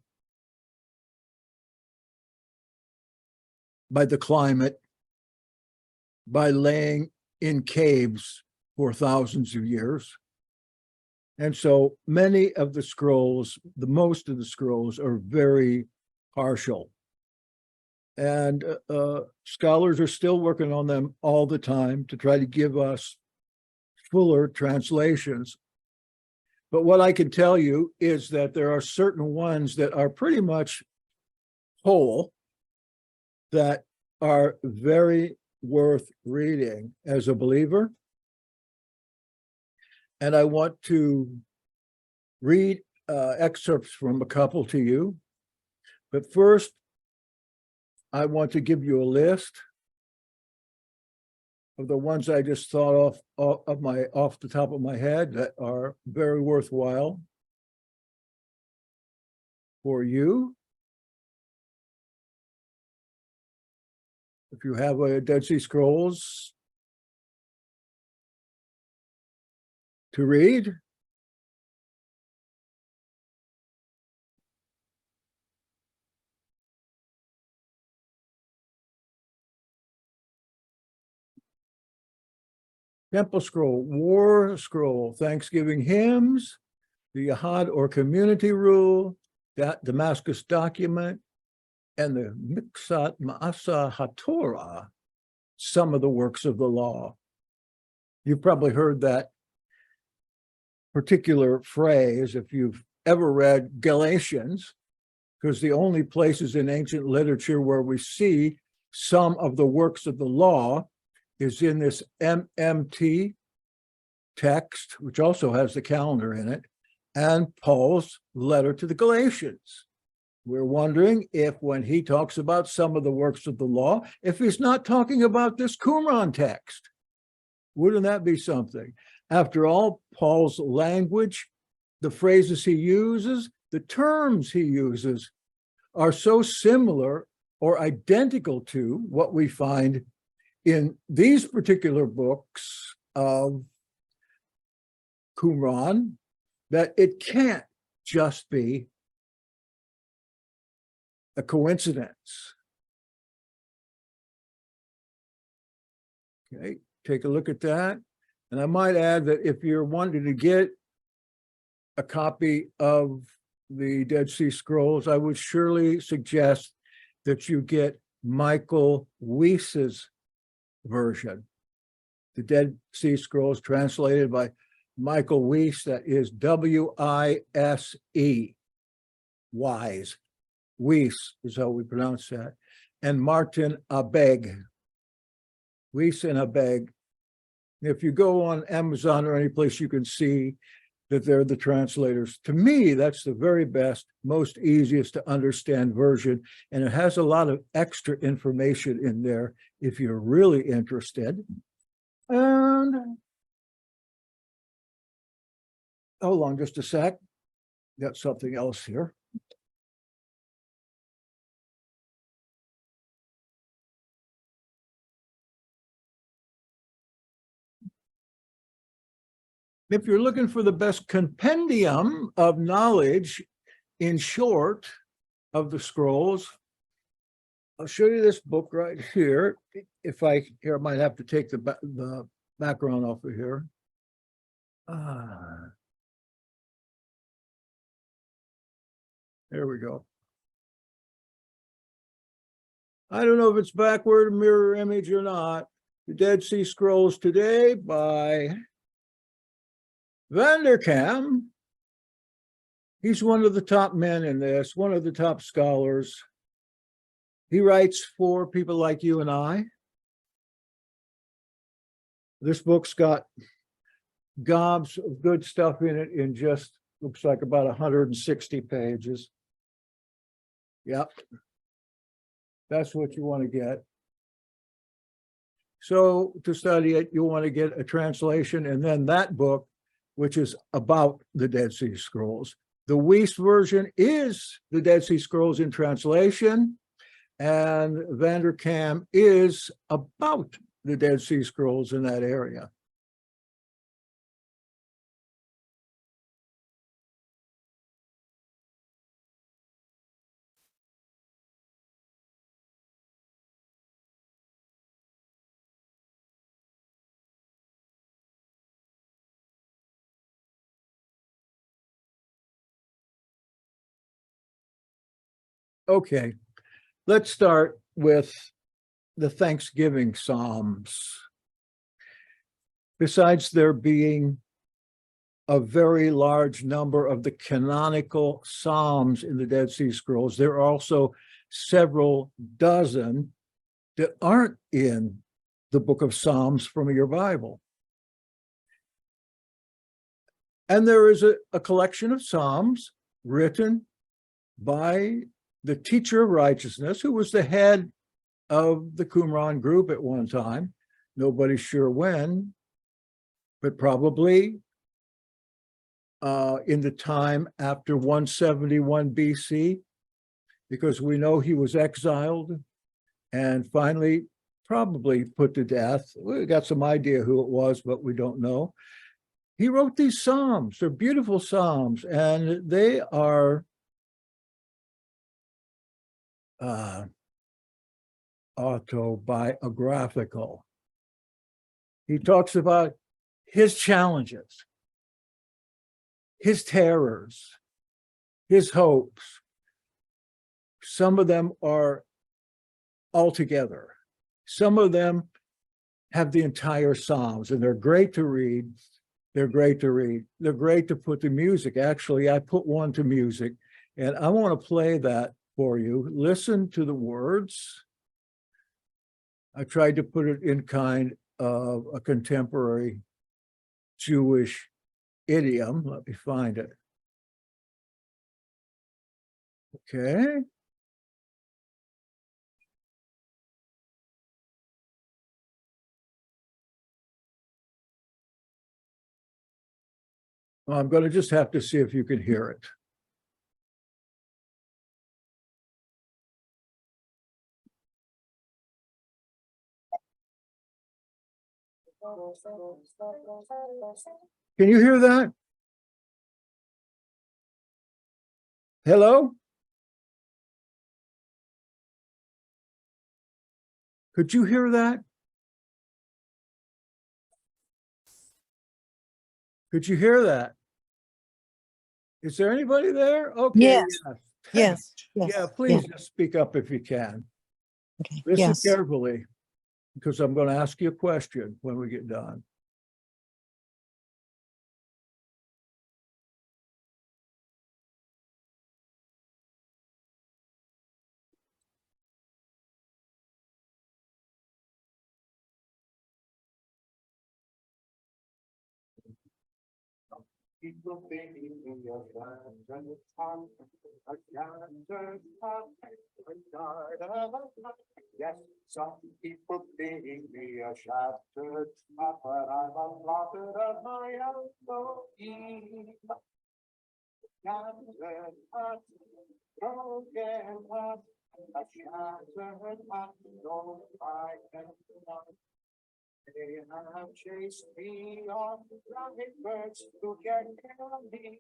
by the climate, by laying in caves for thousands of years. And so many of the scrolls, most of the scrolls are very partial. And scholars are still working on them all the time to try to give us fuller translations. But what I can tell you is that there are certain ones that are pretty much whole that are very worth reading as a believer. And I want to read excerpts from a couple to you. But first, I want to give you a list of the ones I just thought off the top of my head that are very worthwhile for you. If you have a Dead Sea Scrolls to read, Temple Scroll, War Scroll, Thanksgiving Hymns, the Yahad or Community Rule, that Damascus Document, and the Miksat Ma'asa HaTorah, some of the works of the law. You've probably heard that particular phrase if you've ever read Galatians, because the only places in ancient literature where we see some of the works of the law is in this MMT text, which also has the calendar in it, and Paul's letter to the Galatians. We're wondering if when he talks about some of the works of the law, if he's not talking about this Qumran text. Wouldn't that be something? After all, Paul's language, the phrases he uses, the terms he uses are so similar or identical to what we find in these particular books of Qumran that it can't just be a coincidence. Okay, take a look at that. And I might add that if you're wanting to get a copy of the Dead Sea Scrolls, I would surely suggest that you get Michael Weiss's version. The Dead Sea Scrolls translated by Michael Weiss, that is W-I-S-E, Wise. Weiss is how we pronounce that. And Martin Abegg. Weiss and Abegg. If you go on Amazon or any place, you can see that they're the translators. To me, that's the very best, most easiest to understand version. And it has a lot of extra information in there if you're really interested. And hold on just a sec. Got something else here. If you're looking for the best compendium of knowledge in short of the scrolls, I'll show you this book right here. If I here, I might have to take the background off of here. There we go. I don't know if it's backward mirror image or not. The Dead Sea Scrolls Today by Vanderkam. He's one of the top men in this, one of the top scholars. He writes for people like you and I. This book's got gobs of good stuff in it in just, looks like about 160 pages. Yep. That's what you want to get. So to study it, you want to get a translation and then that book, which is about the Dead Sea Scrolls. The Weiss version is the Dead Sea Scrolls in translation, and Vanderkam is about the Dead Sea Scrolls in that area. Okay, let's start with the Thanksgiving Psalms. Besides there being a very large number of the canonical Psalms in the Dead Sea Scrolls, there are also several dozen that aren't in the book of Psalms from your Bible. And there is a collection of Psalms written by the teacher of righteousness, who was the head of the Qumran group at one time. Nobody's sure when, but probably in the time after 171 BC, because we know he was exiled and finally probably put to death. We got some idea who it was, but we don't know. He wrote these Psalms. They're beautiful Psalms, and they are autobiographical. He talks about his challenges, his terrors, his hopes. Some of them are all together. Some of them have the entire Psalms, and they're great to read. They're great to read. They're great to put to music. Actually, I put one to music, and I want to play that for you. Listen to the words. I tried to put it in kind of a contemporary Jewish idiom. Let me find it. Okay. I'm going to just have to see if you can hear it. Can you hear that? Hello? Could you hear that? Could you hear that? Is there anybody there? Okay. Yes. Yes. Yeah, please just speak up if you can. Okay. Listen Yes. carefully, because I'm going to ask you a question when we get done. People thinking in your hands and the tongue, a gathered heart, a guard of a heart. Yes, some people think me a shattered heart, but I'm a prophet of my own belief. Gathered heart, broken heart, a shattered heart, no I cannot. They have chased me off flying birds. Who can tell me?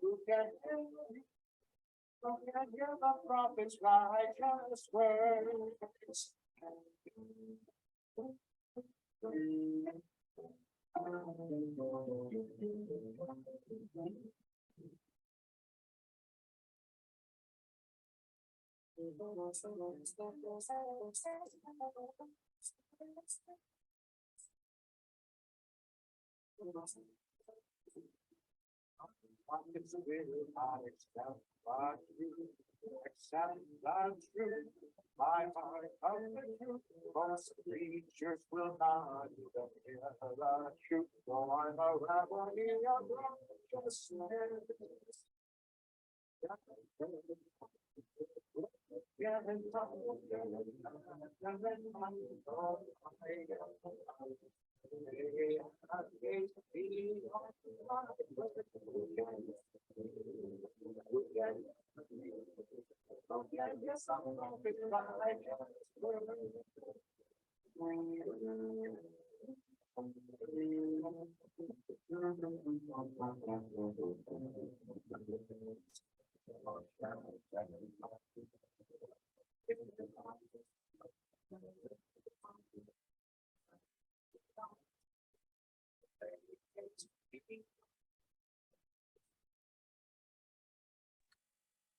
Who can tell me? Who can hear the prophets' righteous words? What is the will I accept but you? Accept the truth, my heart of the truth. Most preachers will not even hear the truth. So I'm a rebel in your righteousness.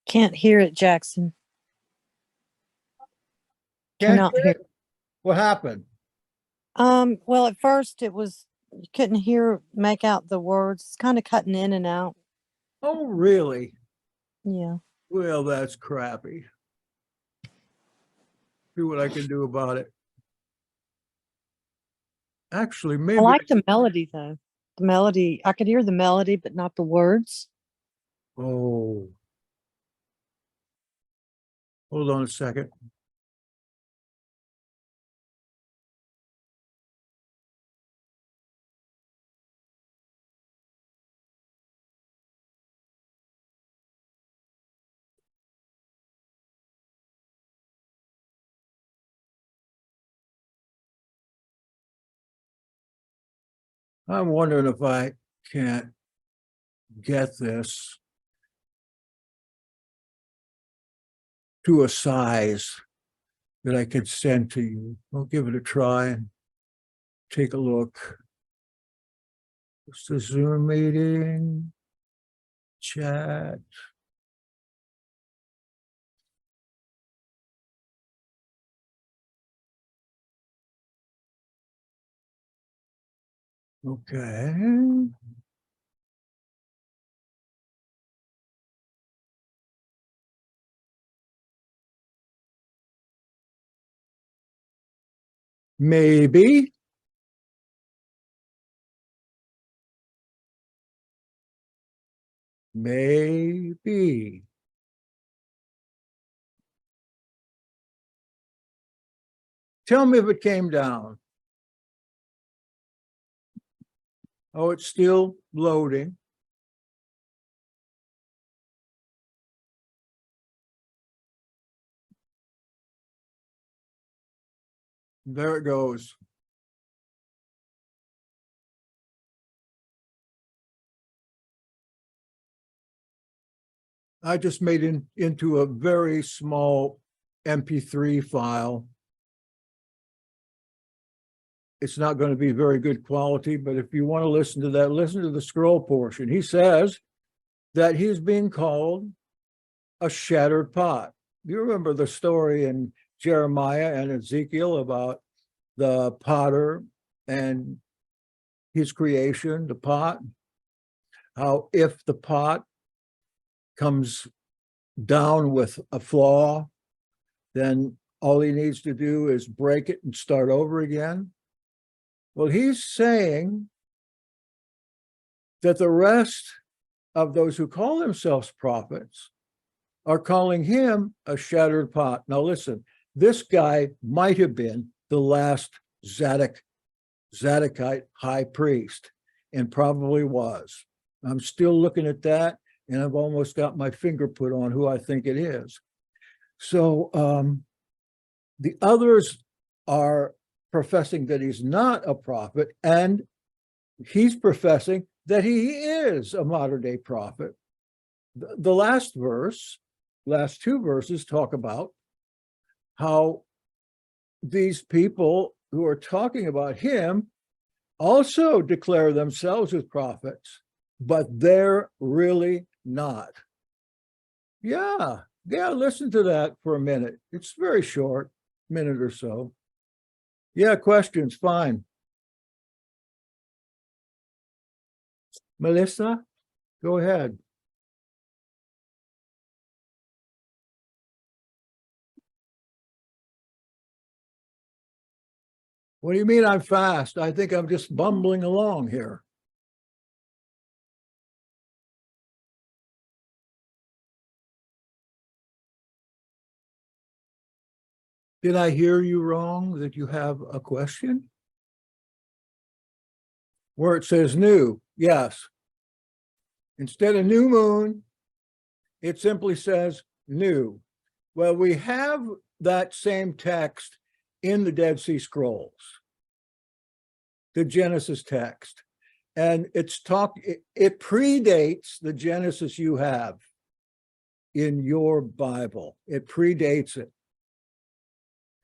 Can't hear it, Jackson. Can't Cannot hear hear. it? What happened? Well, at first it was, you couldn't make out the words. It's kind of cutting in and out. Oh, really? Yeah. Well, that's crappy. See what I can do about it. Actually, I maybe. like the melody though. The melody, I could hear the melody, but not the words. Oh. Hold on a second. I'm wondering if I can't get this to a size that I could send to you. I'll give it a try and take a look. It's the Zoom meeting, chat. Okay. Maybe. Maybe. Tell me if it came down. Oh, it's still loading. There it goes. I just made it into a very small MP3 file. It's not going to be very good quality, but if you want to listen to that, listen to the scroll portion. He says that he's being called a shattered pot. You remember the story in Jeremiah and Ezekiel about the potter and his creation, the pot, how if the pot comes down with a flaw, then all he needs to do is break it and start over again. Well, he's saying that the rest of those who call themselves prophets are calling him a shattered pot. Now, listen, this guy might have been the last Zadokite high priest, and probably was. I'm still looking at that, and I've almost got my finger put on who I think it is. So the others are professing that he's not a prophet, and he's professing that he is a modern-day prophet. The last two verses talk about how these people who are talking about him also declare themselves as prophets, but they're really not. Yeah, listen to that for a minute. It's very short, minute or so. Yeah, questions, fine. Melissa, go ahead. What do you mean I'm fast? I think I'm just bumbling along here. Did I hear you wrong that you have a question? Where it says new, yes. Instead of new moon, it simply says new. Well, we have that same text in the Dead Sea Scrolls, the Genesis text. And it predates the Genesis you have in your Bible. It predates it.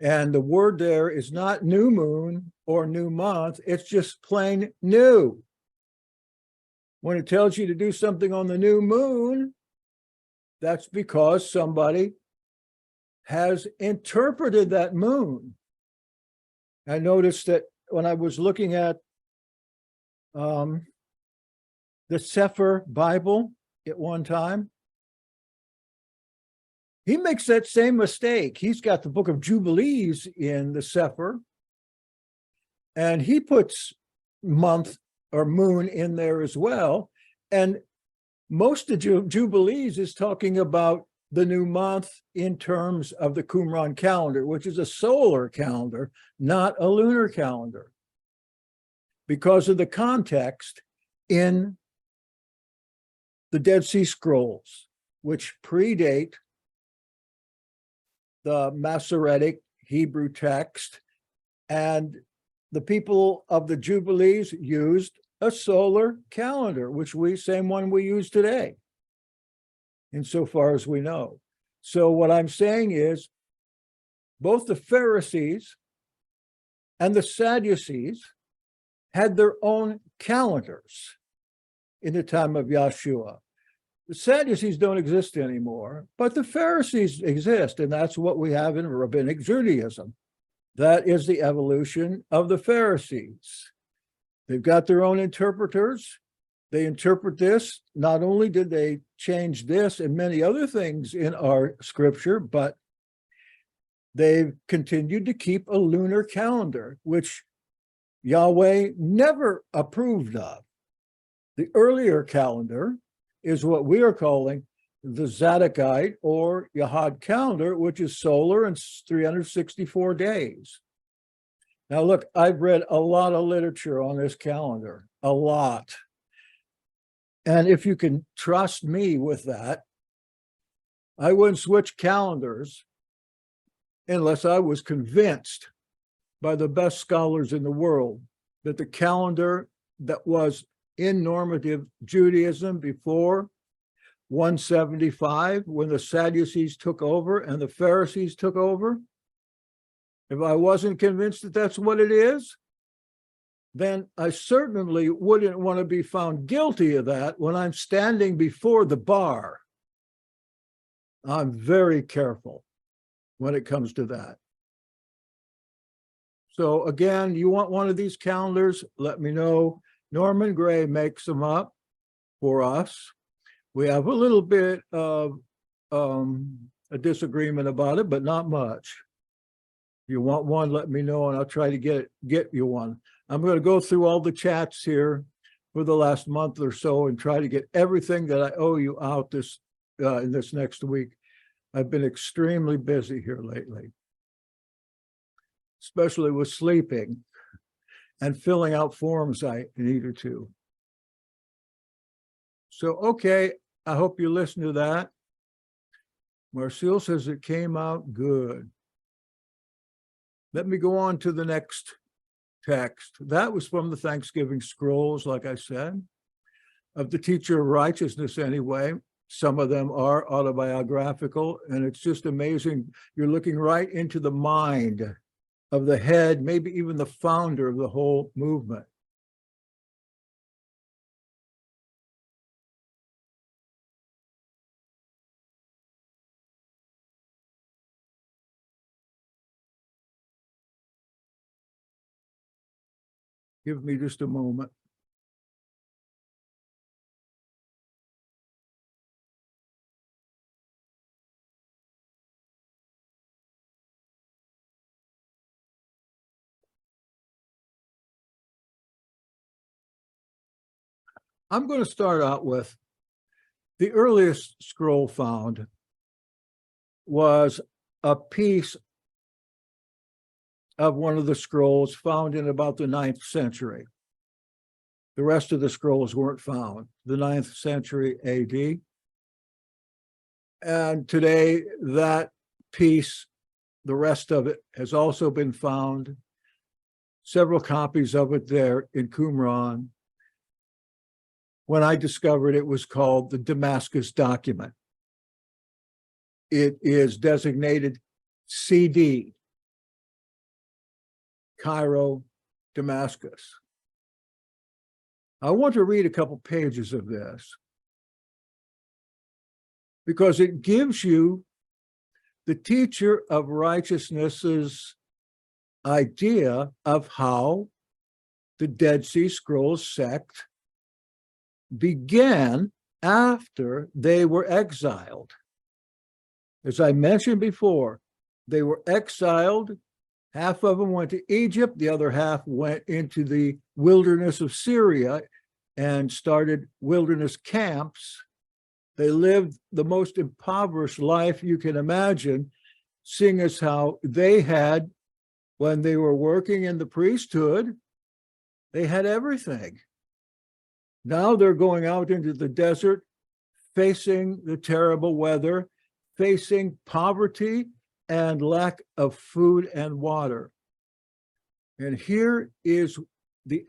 And the word there is not new moon or new month. It's just plain new. When it tells you to do something on the new moon, that's because somebody has interpreted that moon. I noticed that when I was looking at the Sefer Bible at one time, he makes that same mistake. He's got the book of Jubilees in the Sefer, and he puts month or moon in there as well. And most of Jubilees is talking about the new month in terms of the Qumran calendar, which is a solar calendar, not a lunar calendar, because of the context in the Dead Sea Scrolls, which predate the Masoretic Hebrew text. And the people of the Jubilees used a solar calendar, which same one we use today, insofar as we know. So what I'm saying is, both the Pharisees and the Sadducees had their own calendars in the time of Yeshua. The Sadducees don't exist anymore, but the Pharisees exist, and that's what we have in Rabbinic Judaism. That is the evolution of the Pharisees. They've got their own interpreters. They interpret this. Not only did they change this and many other things in our scripture, but they've continued to keep a lunar calendar, which Yahweh never approved of. The earlier calendar is what we are calling the Zadokite or Yahad calendar, which is solar and 364 days. Now, look, I've read a lot of literature on this calendar, a lot. And if you can trust me with that, I wouldn't switch calendars unless I was convinced by the best scholars in the world that the calendar that was in normative Judaism before 175, when the Sadducees took over and the Pharisees took over, if I wasn't convinced that that's what it is, then I certainly wouldn't want to be found guilty of that when I'm standing before the bar. I'm very careful when it comes to that. So again, you want one of these calendars, let me know. Norman Gray makes them up for us. We have a little bit of a disagreement about it, but not much. If you want one, let me know, and I'll try to get you one. I'm going to go through all the chats here for the last month or so and try to get everything that I owe you out this in this next week. I've been extremely busy here lately, especially with sleeping and filling out forms I needed to. So, okay, I hope you listen to that. Marcel says it came out good. Let me go on to the next text. That was from the Thanksgiving Scrolls, like I said, of the teacher of righteousness anyway. Some of them are autobiographical, and it's just amazing. You're looking right into the mind of the head, maybe even the founder of the whole movement. Give me just a moment. I'm going to start out with the earliest scroll found was a piece of one of the scrolls found in about the 9th century. The rest of the scrolls weren't found, the 9th century AD. And today that piece, the rest of it, has also been found. Several copies of it there in Qumran. When I discovered it was called the Damascus document. It is designated CD, Cairo, Damascus. I want to read a couple pages of this because it gives you the teacher of righteousness's idea of how the Dead Sea Scrolls sect began after they were exiled. As I mentioned before, they were exiled. Half of them went to Egypt, the other half went into the wilderness of Syria and started wilderness camps. They lived the most impoverished life you can imagine, seeing as how they had, when they were working in the priesthood, they had everything. Now they're going out into the desert, facing the terrible weather, facing poverty and lack of food and water. And here is the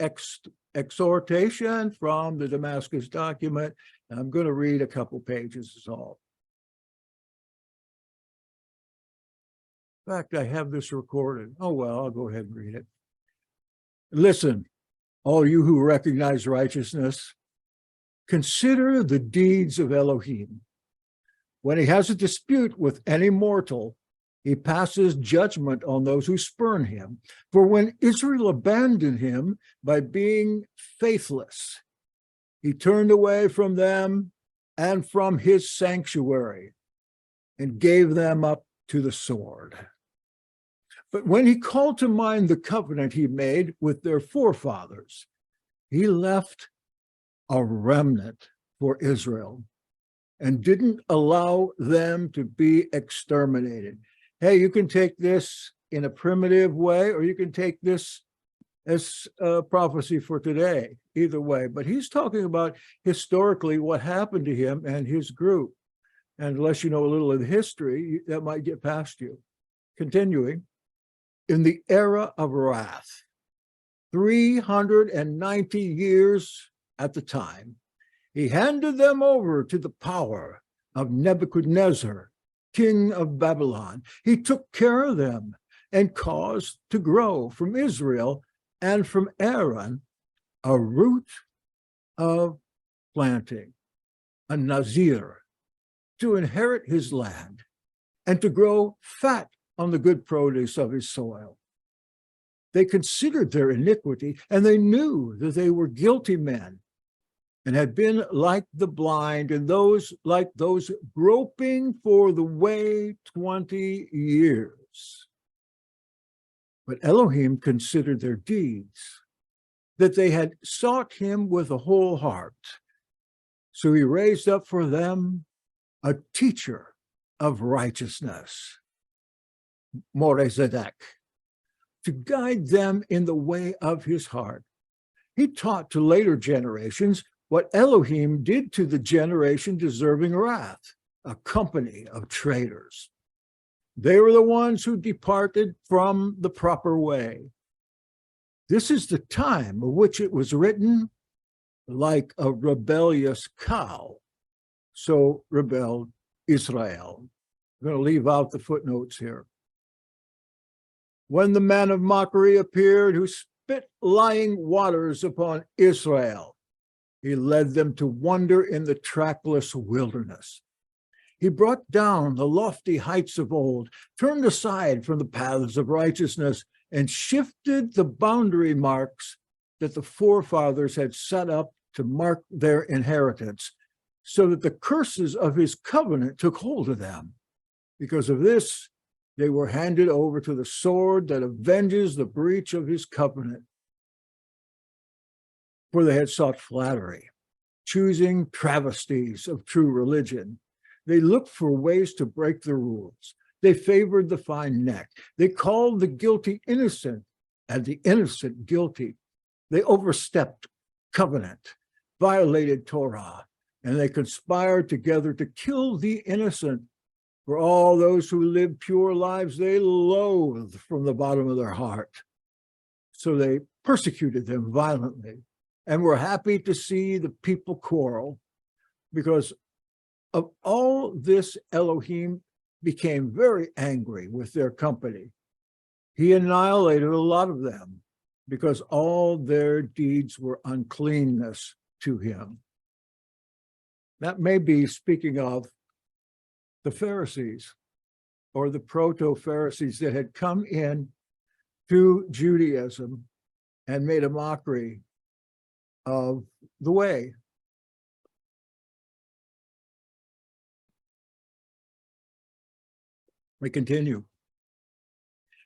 exhortation from the Damascus document. I'm going to read a couple pages is all. In fact, I have this recorded. Oh, well, I'll go ahead and read it. Listen, all you who recognize righteousness, consider the deeds of Elohim. When he has a dispute with any mortal, he passes judgment on those who spurn him. For when Israel abandoned him by being faithless, he turned away from them and from his sanctuary and gave them up to the sword. But when he called to mind the covenant he made with their forefathers, he left a remnant for Israel and didn't allow them to be exterminated. Hey, you can take this in a primitive way, or you can take this as a prophecy for today, either way. But he's talking about historically what happened to him and his group. And unless you know a little of the history, that might get past you. Continuing, in the era of wrath, 390 years at the time, he handed them over to the power of Nebuchadnezzar, king of Babylon. He took care of them and caused to grow from Israel and from Aaron a root of planting, a Nazir, to inherit his land and to grow fat on the good produce of his soil. They considered their iniquity, and they knew that they were guilty men and had been like the blind and those like those groping for the way 20 years. But Elohim considered their deeds, that they had sought him with a whole heart. So he raised up for them a teacher of righteousness, Morezedek, to guide them in the way of his heart. He taught to later generations what Elohim did to the generation deserving wrath, a company of traitors. They were the ones who departed from the proper way. This is the time of which it was written, like a rebellious cow, so rebelled Israel. I'm going to leave out the footnotes here. When the man of mockery appeared, who spit lying waters upon Israel, he led them to wander in the trackless wilderness. He brought down the lofty heights of old, turned aside from the paths of righteousness, and shifted the boundary marks that the forefathers had set up to mark their inheritance, so that the curses of his covenant took hold of them. Because of this, they were handed over to the sword that avenges the breach of his covenant. For they had sought flattery, choosing travesties of true religion. They looked for ways to break the rules. They favored the fine neck. They called the guilty innocent and the innocent guilty. They overstepped covenant, violated Torah, and they conspired together to kill the innocent. For all those who live pure lives, they loathed from the bottom of their heart. So they persecuted them violently and were happy to see the people quarrel. Because of all this, Elohim became very angry with their company. He annihilated a lot of them because all their deeds were uncleanness to him. That may be speaking of the Pharisees. or the proto-Pharisees that had come in to Judaism and made a mockery of the way. We continue.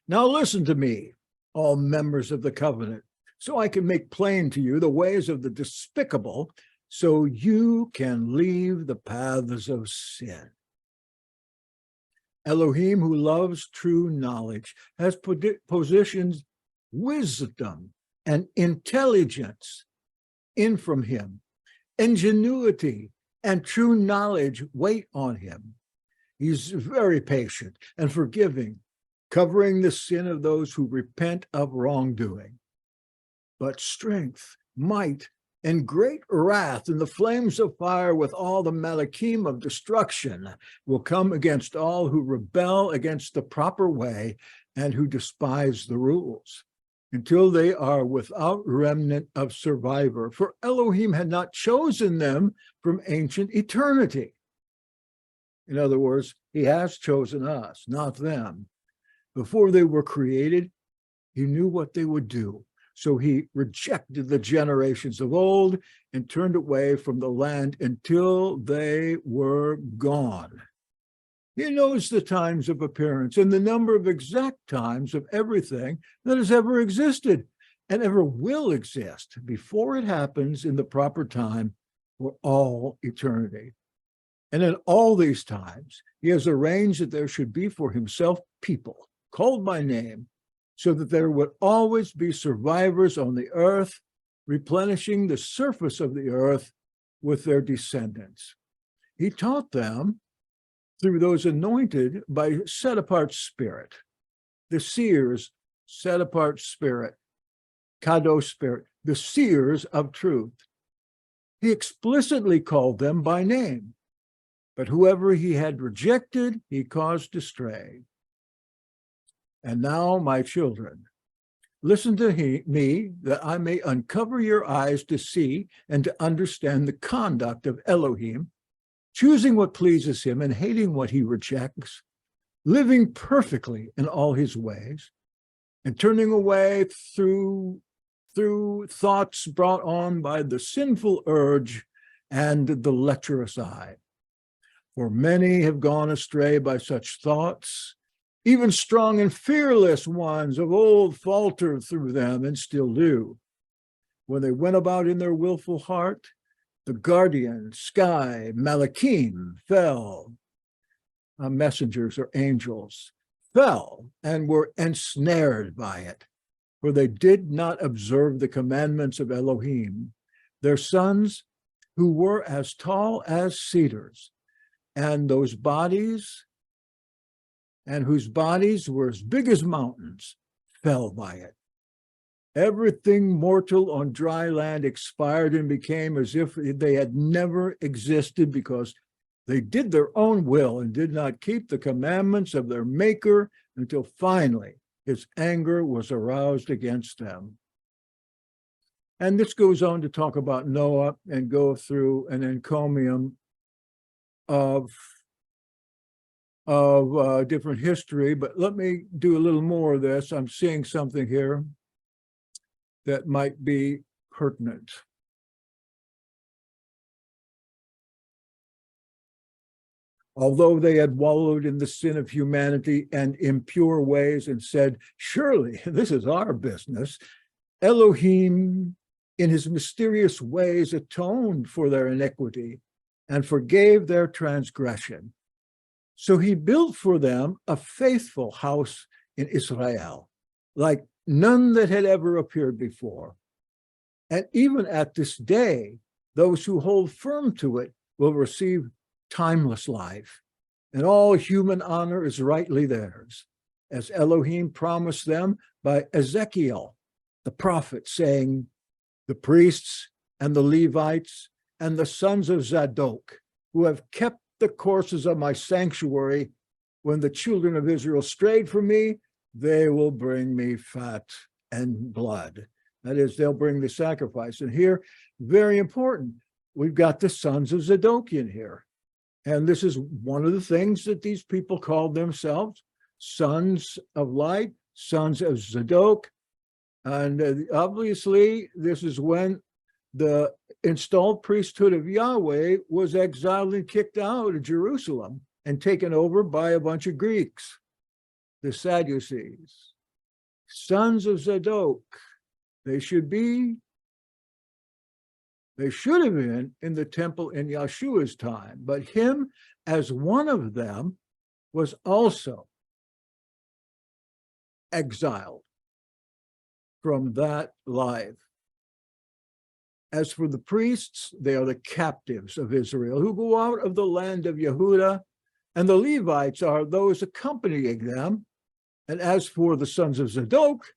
Now listen to me, all members of the covenant, so I can make plain to you the ways of the despicable, so you can leave the paths of sin. Elohim, who loves true knowledge, has positioned wisdom and intelligence in from him. Ingenuity and true knowledge wait on him. He's very patient and forgiving, covering the sin of those who repent of wrongdoing. But strength, might, and great wrath in the flames of fire with all the malachim of destruction will come against all who rebel against the proper way and who despise the rules, until they are without remnant of survivor. For Elohim had not chosen them from ancient eternity. In other words, he has chosen us, not them. Before they were created, he knew what they would do. So he rejected the generations of old and turned away from the land until they were gone. He knows the times of appearance and the number of exact times of everything that has ever existed and ever will exist before it happens in the proper time for all eternity. And in all these times, he has arranged that there should be for himself people called by name, so that there would always be survivors on the earth, replenishing the surface of the earth with their descendants. He taught them through those anointed by set-apart spirit, the seers, set-apart spirit, kadosh spirit, the seers of truth. He explicitly called them by name, but whoever he had rejected, he caused to stray. And now, my children, listen to me, that I may uncover your eyes to see and to understand the conduct of Elohim, choosing what pleases him and hating what he rejects, living perfectly in all his ways, and turning away through thoughts brought on by the sinful urge and the lecherous eye. For many have gone astray by such thoughts. Even strong and fearless ones of old faltered through them and still do. When they went about in their willful heart, the guardian sky, malachim, fell. Messengers or angels fell and were ensnared by it, for they did not observe the commandments of Elohim, their sons who were as tall as cedars, and whose bodies were as big as mountains, fell by it. Everything mortal on dry land expired and became as if they had never existed, because they did their own will and did not keep the commandments of their Maker until finally his anger was aroused against them. And this goes on to talk about Noah and go through an encomium of different history, but let me do a little more of this. I'm seeing something here that might be pertinent. Although they had wallowed in the sin of humanity and impure ways and said, surely this is our business, Elohim in his mysterious ways atoned for their iniquity and forgave their transgression. So he built for them a faithful house in Israel, like none that had ever appeared before. And even at this day, those who hold firm to it will receive timeless life, and all human honor is rightly theirs, as Elohim promised them by Ezekiel, the prophet, saying, the priests and the Levites and the sons of Zadok, who have kept the courses of my sanctuary, when the children of Israel strayed from me, they will bring me fat and blood. That is, they'll bring the sacrifice. And here, very important, we've got the sons of Zadok in here. And this is one of the things that these people called themselves, sons of light, sons of Zadok. And obviously, this is when the installed priesthood of Yahweh was exiled and kicked out of Jerusalem and taken over by a bunch of Greeks, the Sadducees. Sons of Zadok, they should have been in the temple in Yeshua's time, but him as one of them was also exiled from that life. As for the priests, they are the captives of Israel who go out of the land of Yehudah, and the Levites are those accompanying them. And as for the sons of Zadok,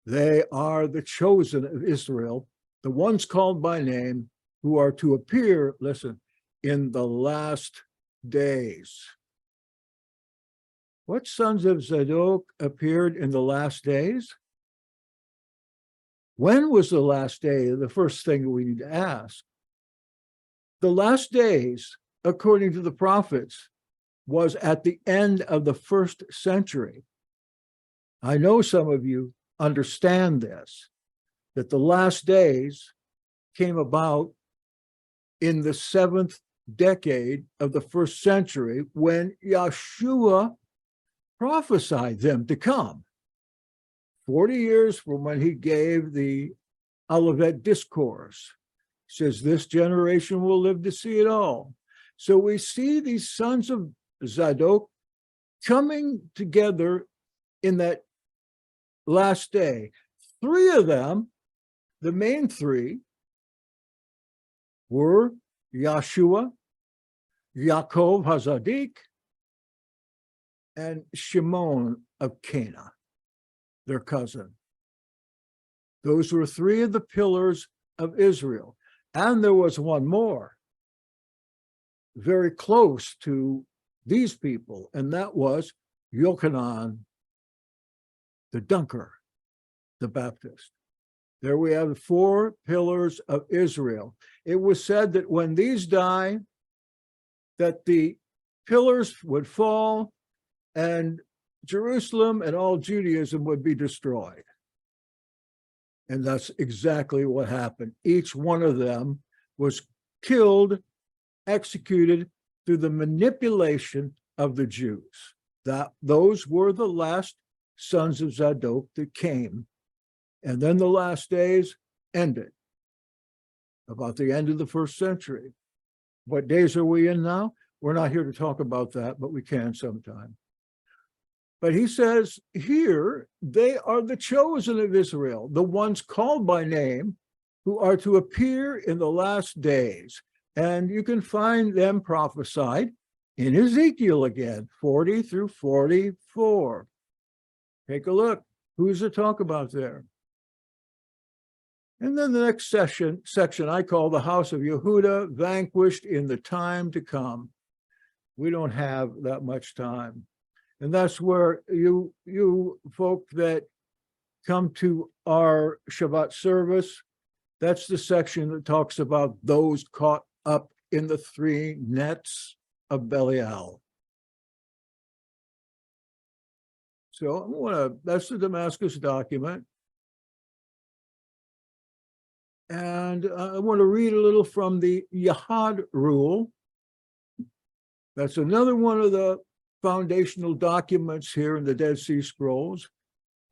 they are the chosen of Israel, the ones called by name, who are to appear, listen, in the last days. What sons of Zadok appeared in the last days? When was the last day? The first thing we need to ask. The last days, according to the prophets, was at the end of the 1st century. I know some of you understand this, that the last days came about in the 7th decade of the 1st century when Yeshua prophesied them to come. 40 years from when he gave the Olivet Discourse. He says, this generation will live to see it all. So we see these sons of Zadok coming together in that last day. 3 of them, the main 3, were Yeshua, Yaakov Hazadik, and Shimon of Cana, their cousin. Those were 3 of the pillars of Israel. And there was one more, very close to these people, and that was Yochanan, the Dunker, the Baptist. There we have the 4 pillars of Israel. It was said that when these die, that the pillars would fall and Jerusalem and all Judaism would be destroyed. And that's exactly what happened. Each one of them was killed, executed through the manipulation of the Jews. Those were the last sons of Zadok that came. And then the last days ended, about the end of the 1st century. What days are we in now? We're not here to talk about that, but we can sometime. But he says here, they are the chosen of Israel, the ones called by name, who are to appear in the last days. And you can find them prophesied in Ezekiel again, 40 through 44. Take a look. Who's to talk about there? And then the next section I call the house of Yehudah, vanquished in the time to come. We don't have that much time. And that's where you folk that come to our Shabbat service, that's the section that talks about those caught up in the 3 nets of Belial. So that's the Damascus document. And I want to read a little from the Yahad rule. That's another one of the foundational documents here in the Dead Sea Scrolls.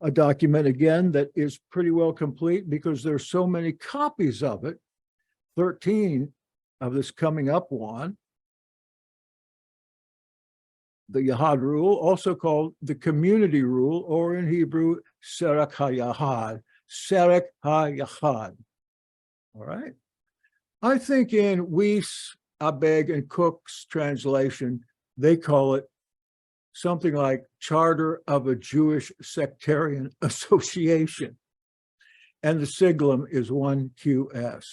A document, again, that is pretty well complete because there's so many copies of it, 13 of this coming up one. The Yahad rule, also called the community rule, or in Hebrew, Serek HaYahad, Serek HaYahad. All right. I think in Weiss, Abeg, and Cook's translation, they call it something like Charter of a Jewish Sectarian Association. And the siglum is 1QS.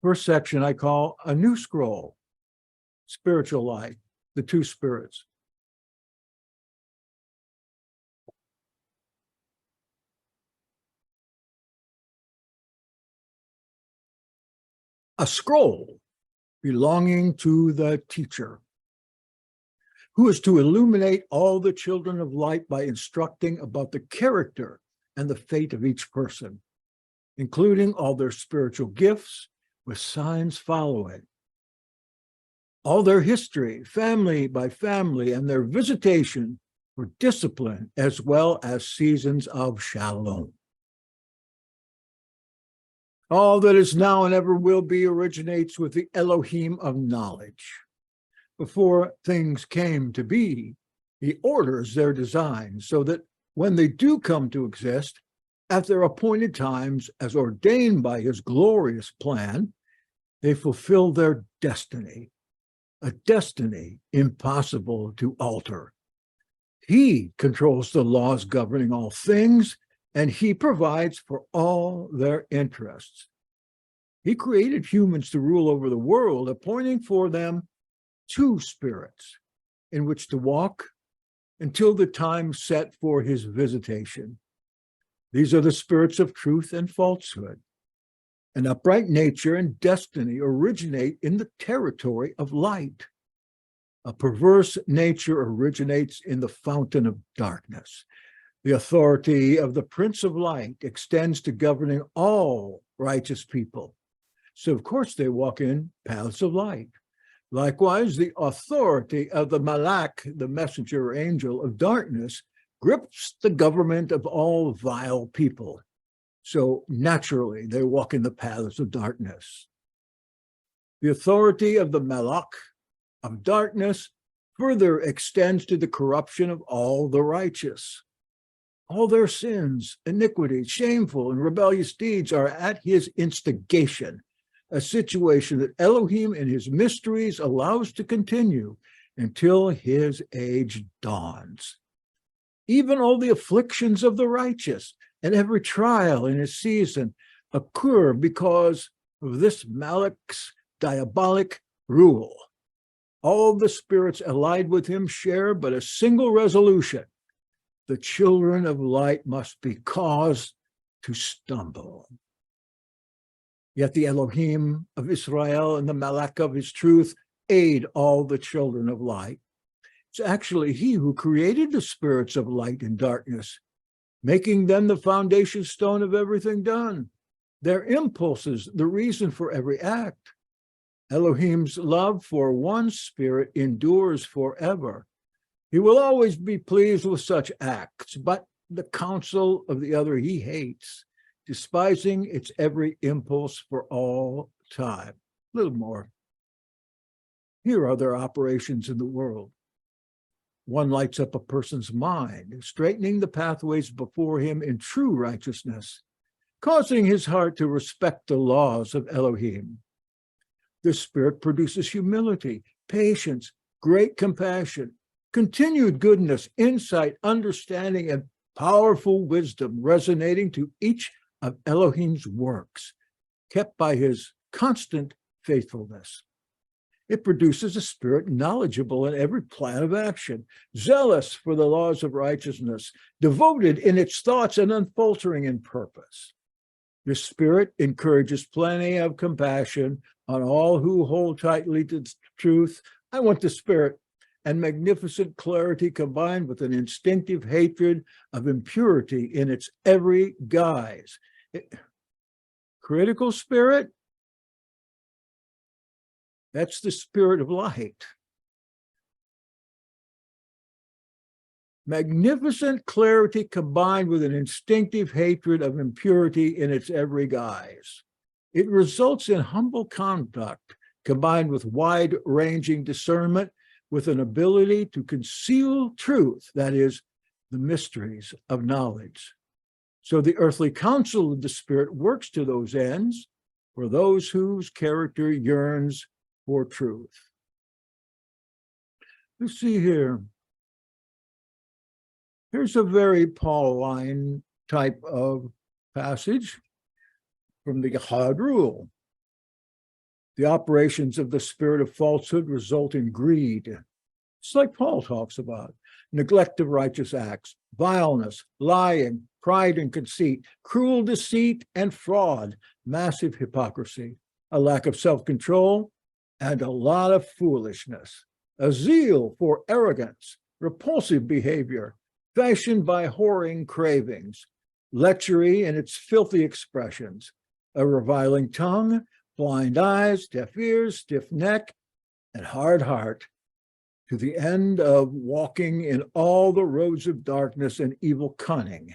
First section I call a new scroll, spiritual life, the 2 spirits. a scroll belonging to the teacher, who is to illuminate all the children of light by instructing about the character and the fate of each person, including all their spiritual gifts with signs following, all their history, family by family, and their visitation for discipline, as well as seasons of shalom. All that is now and ever will be originates with the Elohim of knowledge. Before things came to be, he orders their design so that when they do come to exist, at their appointed times, as ordained by his glorious plan, they fulfill their destiny, a destiny impossible to alter. He controls the laws governing all things, and he provides for all their interests. He created humans to rule over the world, appointing for them 2 spirits in which to walk until the time set for his visitation. These are the spirits of truth and falsehood. An upright nature and destiny originate in the territory of light. A perverse nature originates in the fountain of darkness. The authority of the Prince of Light extends to governing all righteous people. So, of course, they walk in paths of light. Likewise, the authority of the Malak, the messenger or angel of darkness, grips the government of all vile people. So naturally, they walk in the paths of darkness. The authority of the Malak of darkness further extends to the corruption of all the righteous. All their sins, iniquities, shameful and rebellious deeds are at his instigation, a situation that Elohim in his mysteries allows to continue until his age dawns. Even all the afflictions of the righteous and every trial in his season occur because of this Malak's diabolic rule. All the spirits allied with him share but a single resolution: the children of light must be caused to stumble. Yet the Elohim of Israel and the Malak of his truth aid all the children of light. It's actually he who created the spirits of light and darkness, making them the foundation stone of everything done, their impulses, the reason for every act. Elohim's love for one spirit endures forever. He will always be pleased with such acts, but the counsel of the other he hates, despising its every impulse for all time. A little more. Here are their operations in the world. One lights up a person's mind, straightening the pathways before him in true righteousness, causing his heart to respect the laws of Elohim. This spirit produces humility, patience, great compassion, continued goodness, insight, understanding, and powerful wisdom resonating to each of Elohim's works, kept by his constant faithfulness. It produces a spirit knowledgeable in every plan of action, zealous for the laws of righteousness, devoted in its thoughts and unfaltering in purpose. This spirit encourages plenty of compassion on all who hold tightly to the truth. I want the spirit and magnificent clarity combined with an instinctive hatred of impurity in its every guise. Critical spirit? That's the spirit of light. Magnificent clarity combined with an instinctive hatred of impurity in its every guise. It results in humble conduct combined with wide-ranging discernment, with an ability to conceal truth, that is, the mysteries of knowledge. So the earthly counsel of the Spirit works to those ends for those whose character yearns for truth. Let's see here. Here's a very Pauline type of passage from the Yahad rule. The operations of the spirit of falsehood result in greed. It's like Paul talks about: neglect of righteous acts, vileness, lying, pride and conceit, cruel deceit and fraud, massive hypocrisy, a lack of self-control, and a lot of foolishness, a zeal for arrogance, repulsive behavior, fashioned by whoring cravings, lechery in its filthy expressions, a reviling tongue, blind eyes, deaf ears, stiff neck, and hard heart, to the end of walking in all the roads of darkness and evil cunning,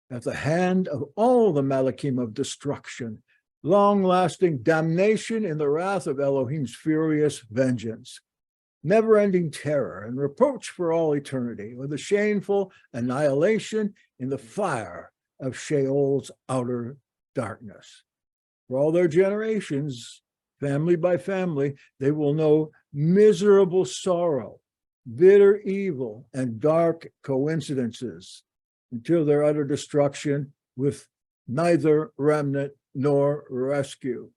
at the hand of all the Malachim of destruction, long-lasting damnation in the wrath of Elohim's furious vengeance, never-ending terror and reproach for all eternity, with a shameful annihilation in the fire of Sheol's outer darkness. For all their generations, family by family, they will know miserable sorrow, bitter evil, and dark coincidences until their utter destruction with neither remnant nor rescue.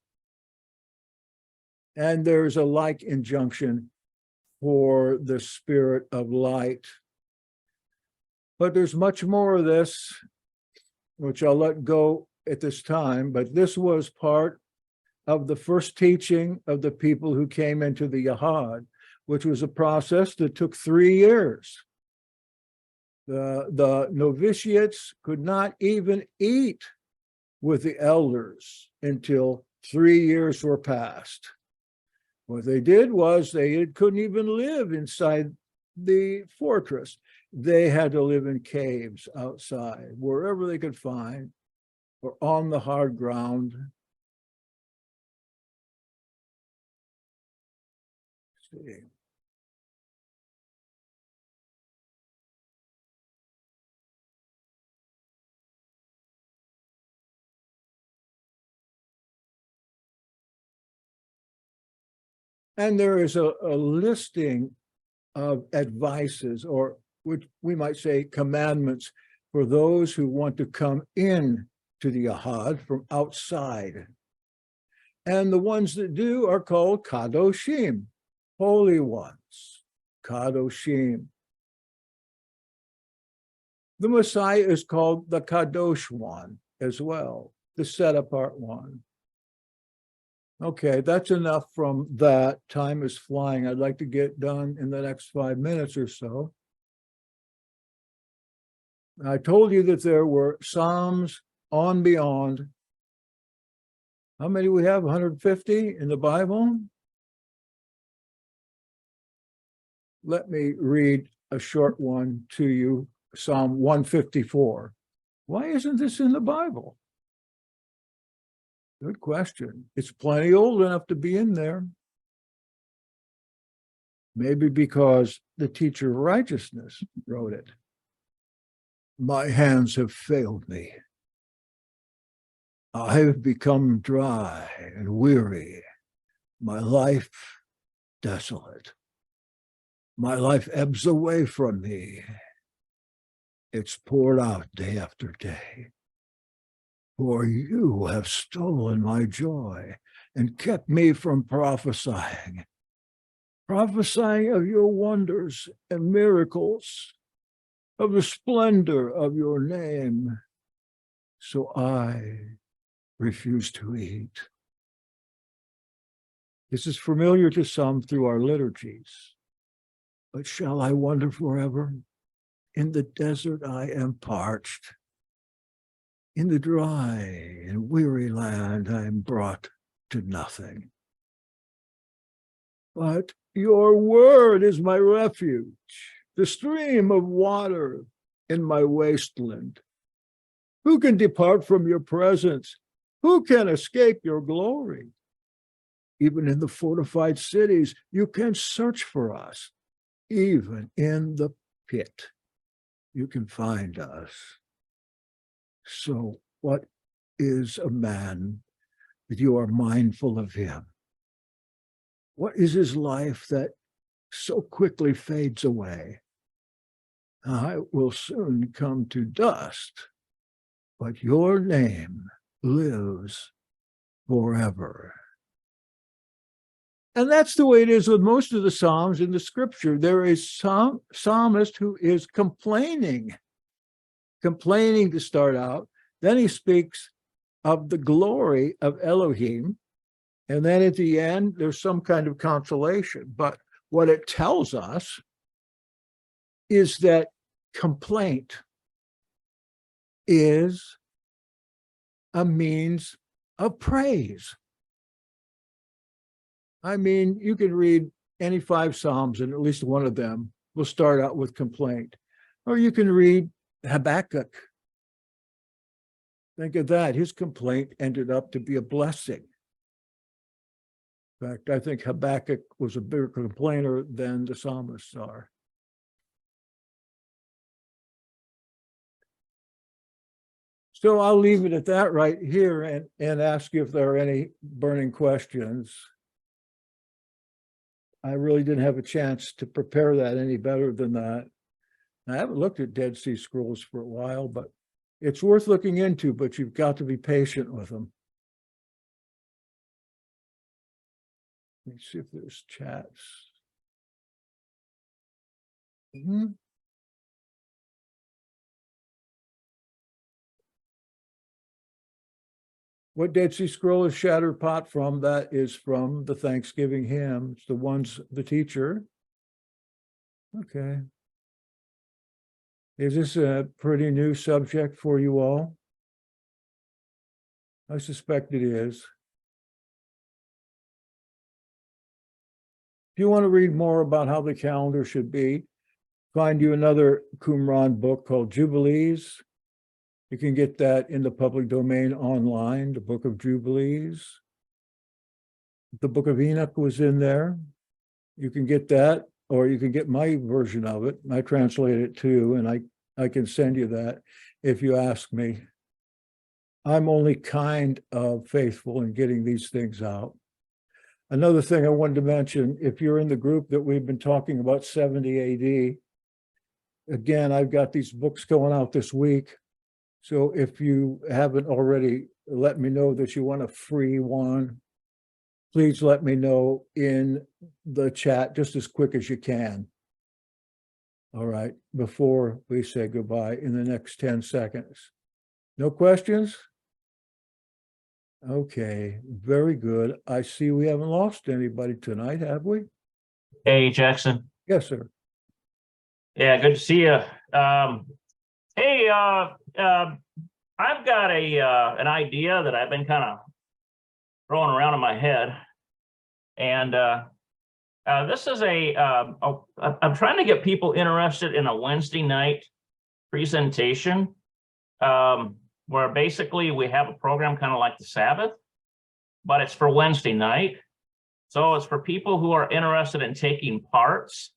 And there's a like injunction for the spirit of light. But there's much more of this, which I'll let go at this time, but this was part of the first teaching of the people who came into the Yahad, which was a process that took 3 years. The novitiates could not even eat with the elders until 3 years were passed. What they did was they couldn't even live inside the fortress. They had to live in caves outside, wherever they could find, or on the hard ground. Let's see. And there is a listing of advices, or which we might say commandments, for those who want to come in to the Yahad from outside. And the ones that do are called Kadoshim, holy ones, Kadoshim. The Messiah is called the Kadosh one as well, the set apart one. Okay, that's enough from that. Time is flying. I'd like to get done in the next 5 minutes or so. I told you that there were Psalms on beyond. How many we have? 150 in the Bible? Let me read a short one to you, Psalm 154. Why isn't this in the Bible? Good question. It's plenty old enough to be in there. Maybe because the teacher of righteousness wrote it. My hands have failed me. I have become dry and weary. My life desolate. My life ebbs away from me. It's poured out day after day. For you have stolen my joy and kept me from prophesying of your wonders and miracles, of the splendor of your name. So I refuse to eat. This is familiar to some through our liturgies. But shall I wander forever? In the desert I am parched. In the dry and weary land, I am brought to nothing. But your word is my refuge, the stream of water in my wasteland. Who can depart from your presence? Who can escape your glory? Even in the fortified cities, you can search for us. Even in the pit, you can find us. So what is a man that you are mindful of him? What is his life that so quickly fades away? I will soon come to dust, but your name lives forever. And that's the way it is with most of the Psalms in the scripture. There is some psalmist who is complaining to start out. Then he speaks of the glory of Elohim, And then at the end, there's some kind of consolation. But what it tells us is that complaint is a means of praise. I mean, you can read any 5 Psalms, and at least one of them will start out with complaint. Or you can read Habakkuk. Think of that. His complaint ended up to be a blessing. In fact, I think Habakkuk was a bigger complainer than the psalmists are. So I'll leave it at that right here and ask you if there are any burning questions. I really didn't have a chance to prepare that any better than that. I haven't looked at Dead Sea Scrolls for a while, but it's worth looking into, but you've got to be patient with them. Let me see if there's chats. What Dead Sea Scroll is Shattered Pot from? That is from the Thanksgiving hymn. It's the ones, the teacher. Okay. Is this a pretty new subject for you all? I suspect it is. If you want to read more about how the calendar should be, find you another Qumran book called Jubilees. You can get that in the public domain online, the Book of Jubilees. The Book of Enoch was in there. You can get that, or you can get my version of it. I translate it too, and I can send you that if you ask me. I'm only kind of faithful in getting these things out. Another thing I wanted to mention, if you're in the group that we've been talking about 70 AD, again, I've got these books going out this week. So if you haven't already let me know that you want a free one, please let me know in the chat just as quick as you can. All right, before we say goodbye in the next 10 seconds. No questions? Okay, very good. I see we haven't lost anybody tonight, have we? Hey, Jackson. Yes, sir. Yeah, good to see you. Hey, I've got an idea that I've been kind of throwing around in my head, and this is I'm trying to get people interested in a Wednesday night presentation, where basically we have a program kind of like the Sabbath, but it's for Wednesday night. So it's for people who are interested in taking parts.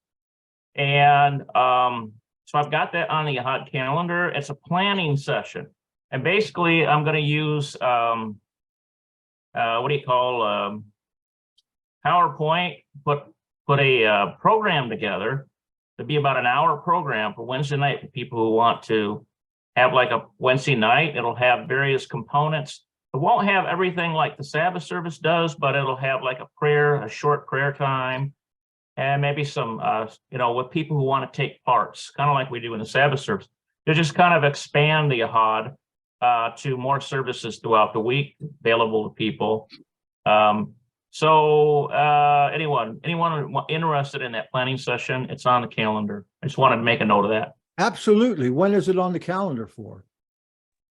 And so I've got that on the Yahad calendar. It's a planning session. And basically I'm going to use, what do you call, PowerPoint, put a program together to be about an hour program for Wednesday night for people who want to have like a Wednesday night. It'll have various components. It won't have everything like the Sabbath service does, but it'll have like a short prayer time, and maybe some, with people who want to take parts, kind of like we do in the Sabbath service, to just kind of expand the Yahad to more services throughout the week available to people. So anyone interested in that planning session, it's on the calendar. I just wanted to make a note of that. Absolutely. When is it on the calendar for?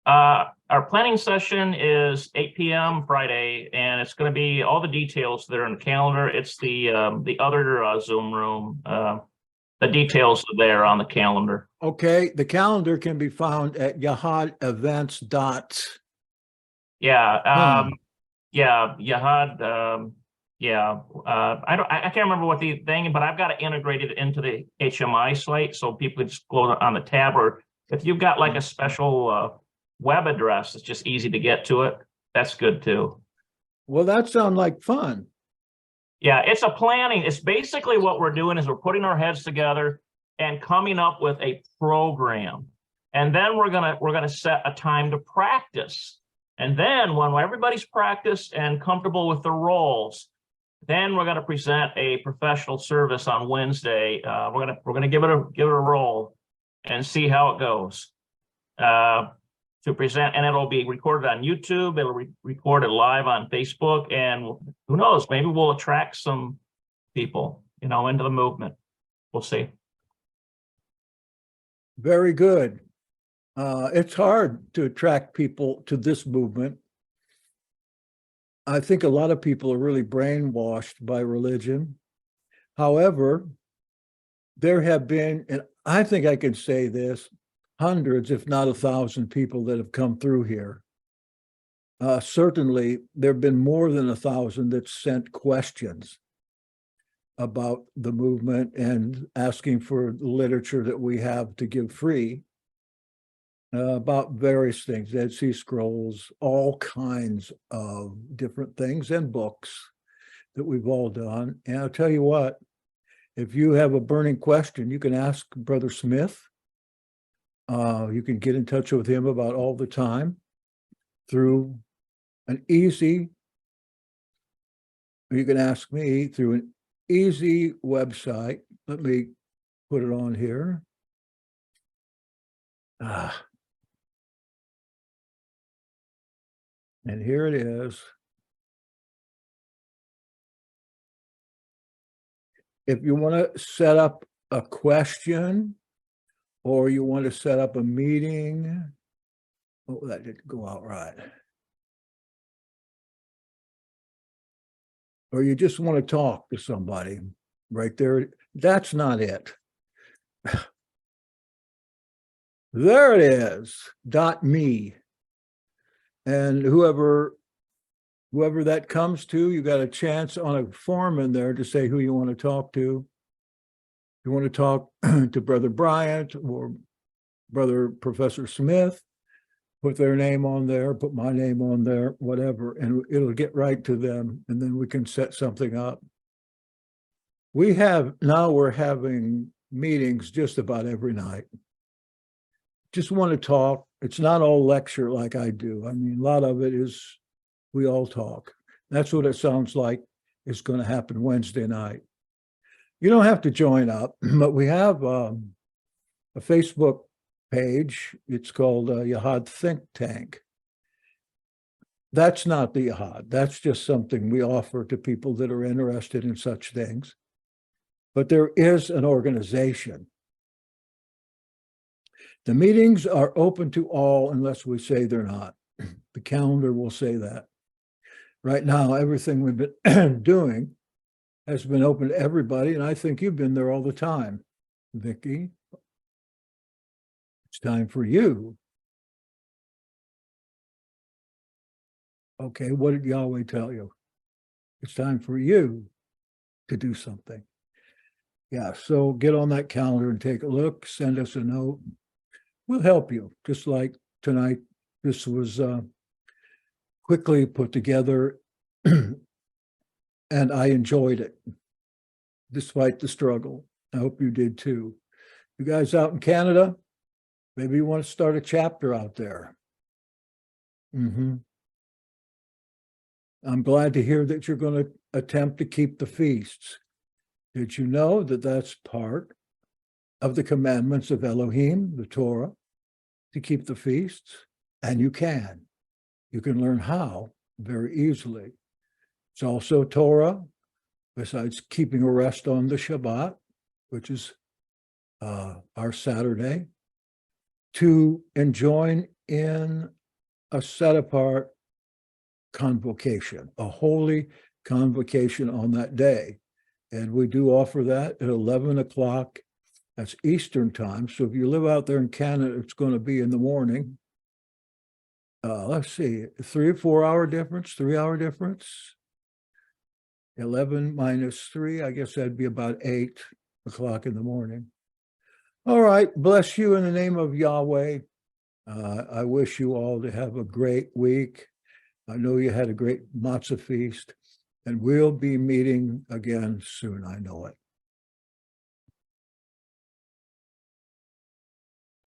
Our planning session is 8 p.m. Friday, and it's going to be all the details that are in the calendar. It's the other Zoom room. The details are there on the calendar. Okay, the calendar can be found at yahadevents. Yeah, Yahad. I can't remember what the thing, but I've got it integrated into the HMI site, so people can just go on the tab, or if you've got like a special web address, it's just easy to get to it. That's good too. Well, that sounds like fun. Yeah, it's a planning. It's basically what we're doing is we're putting our heads together and coming up with a program, and then we're gonna set a time to practice. And then when everybody's practiced and comfortable with the roles, then we're going to present a professional service on Wednesday. We're gonna give it a roll and see how it goes. to present, and it'll be recorded on YouTube. It'll be recorded live on Facebook, and who knows, maybe we'll attract some people, into the movement. We'll see. Very good. It's hard to attract people to this movement. I think a lot of people are really brainwashed by religion. However, there have been, and I think I can say this, hundreds, if not 1,000 people that have come through here. Certainly, there have been more than 1,000 that sent questions about the movement and asking for literature that we have to give free about various things, Dead Sea Scrolls, all kinds of different things and books that we've all done. And I'll tell you what, if you have a burning question, you can ask Brother Smith. You can get in touch with him about all the time through an easy, you can ask me through an easy website. Let me put it on here. And here it is. If you want to set up a question or you want to set up a meeting, oh, that didn't go out right. Or you just want to talk to somebody right there, that's not it. There it is, .me. And whoever that comes to, you got a chance on a form in there to say who you want to talk to. You want to talk to Brother Bryant or Brother Professor Smith, put their name on there, put my name on there, whatever, and it'll get right to them, and then we can set something up. We're having meetings just about every night. Just want to talk. It's not all lecture like I do. I mean, a lot of it is we all talk. That's what it sounds like is going to happen Wednesday night. You don't have to join up, but we have a Facebook page. It's called Yahad Think Tank. That's not the Yahad. That's just something we offer to people that are interested in such things. But there is an organization. The meetings are open to all unless we say they're not. The calendar will say that. Right now, everything we've been doing has been open to everybody, and I think you've been there all the time, Vicki. It's time for you. Okay, what did Yahweh tell you? It's time for you to do something. Yeah, so get on that calendar and take a look, send us a note. We'll help you, just like tonight. This was quickly put together, and I enjoyed it, despite the struggle. I hope you did too. You guys out in Canada, maybe you want to start a chapter out there. I'm glad to hear that you're going to attempt to keep the feasts. Did you know that that's part of the commandments of Elohim, the Torah, to keep the feasts? And you can. You can learn how very easily. It's also Torah, besides keeping a rest on the Shabbat, which is our Saturday, to join in a set-apart convocation, a holy convocation on that day. And we do offer that at 11 o'clock. That's Eastern time. So if you live out there in Canada, it's going to be in the morning. Let's see, 3 or 4 hour difference, 3 hour difference. 11 minus 3, I guess that'd be about 8 o'clock in the morning. All right, bless you in the name of Yahweh. I wish you all to have a great week. I know you had a great matzah feast, and we'll be meeting again soon, I know it.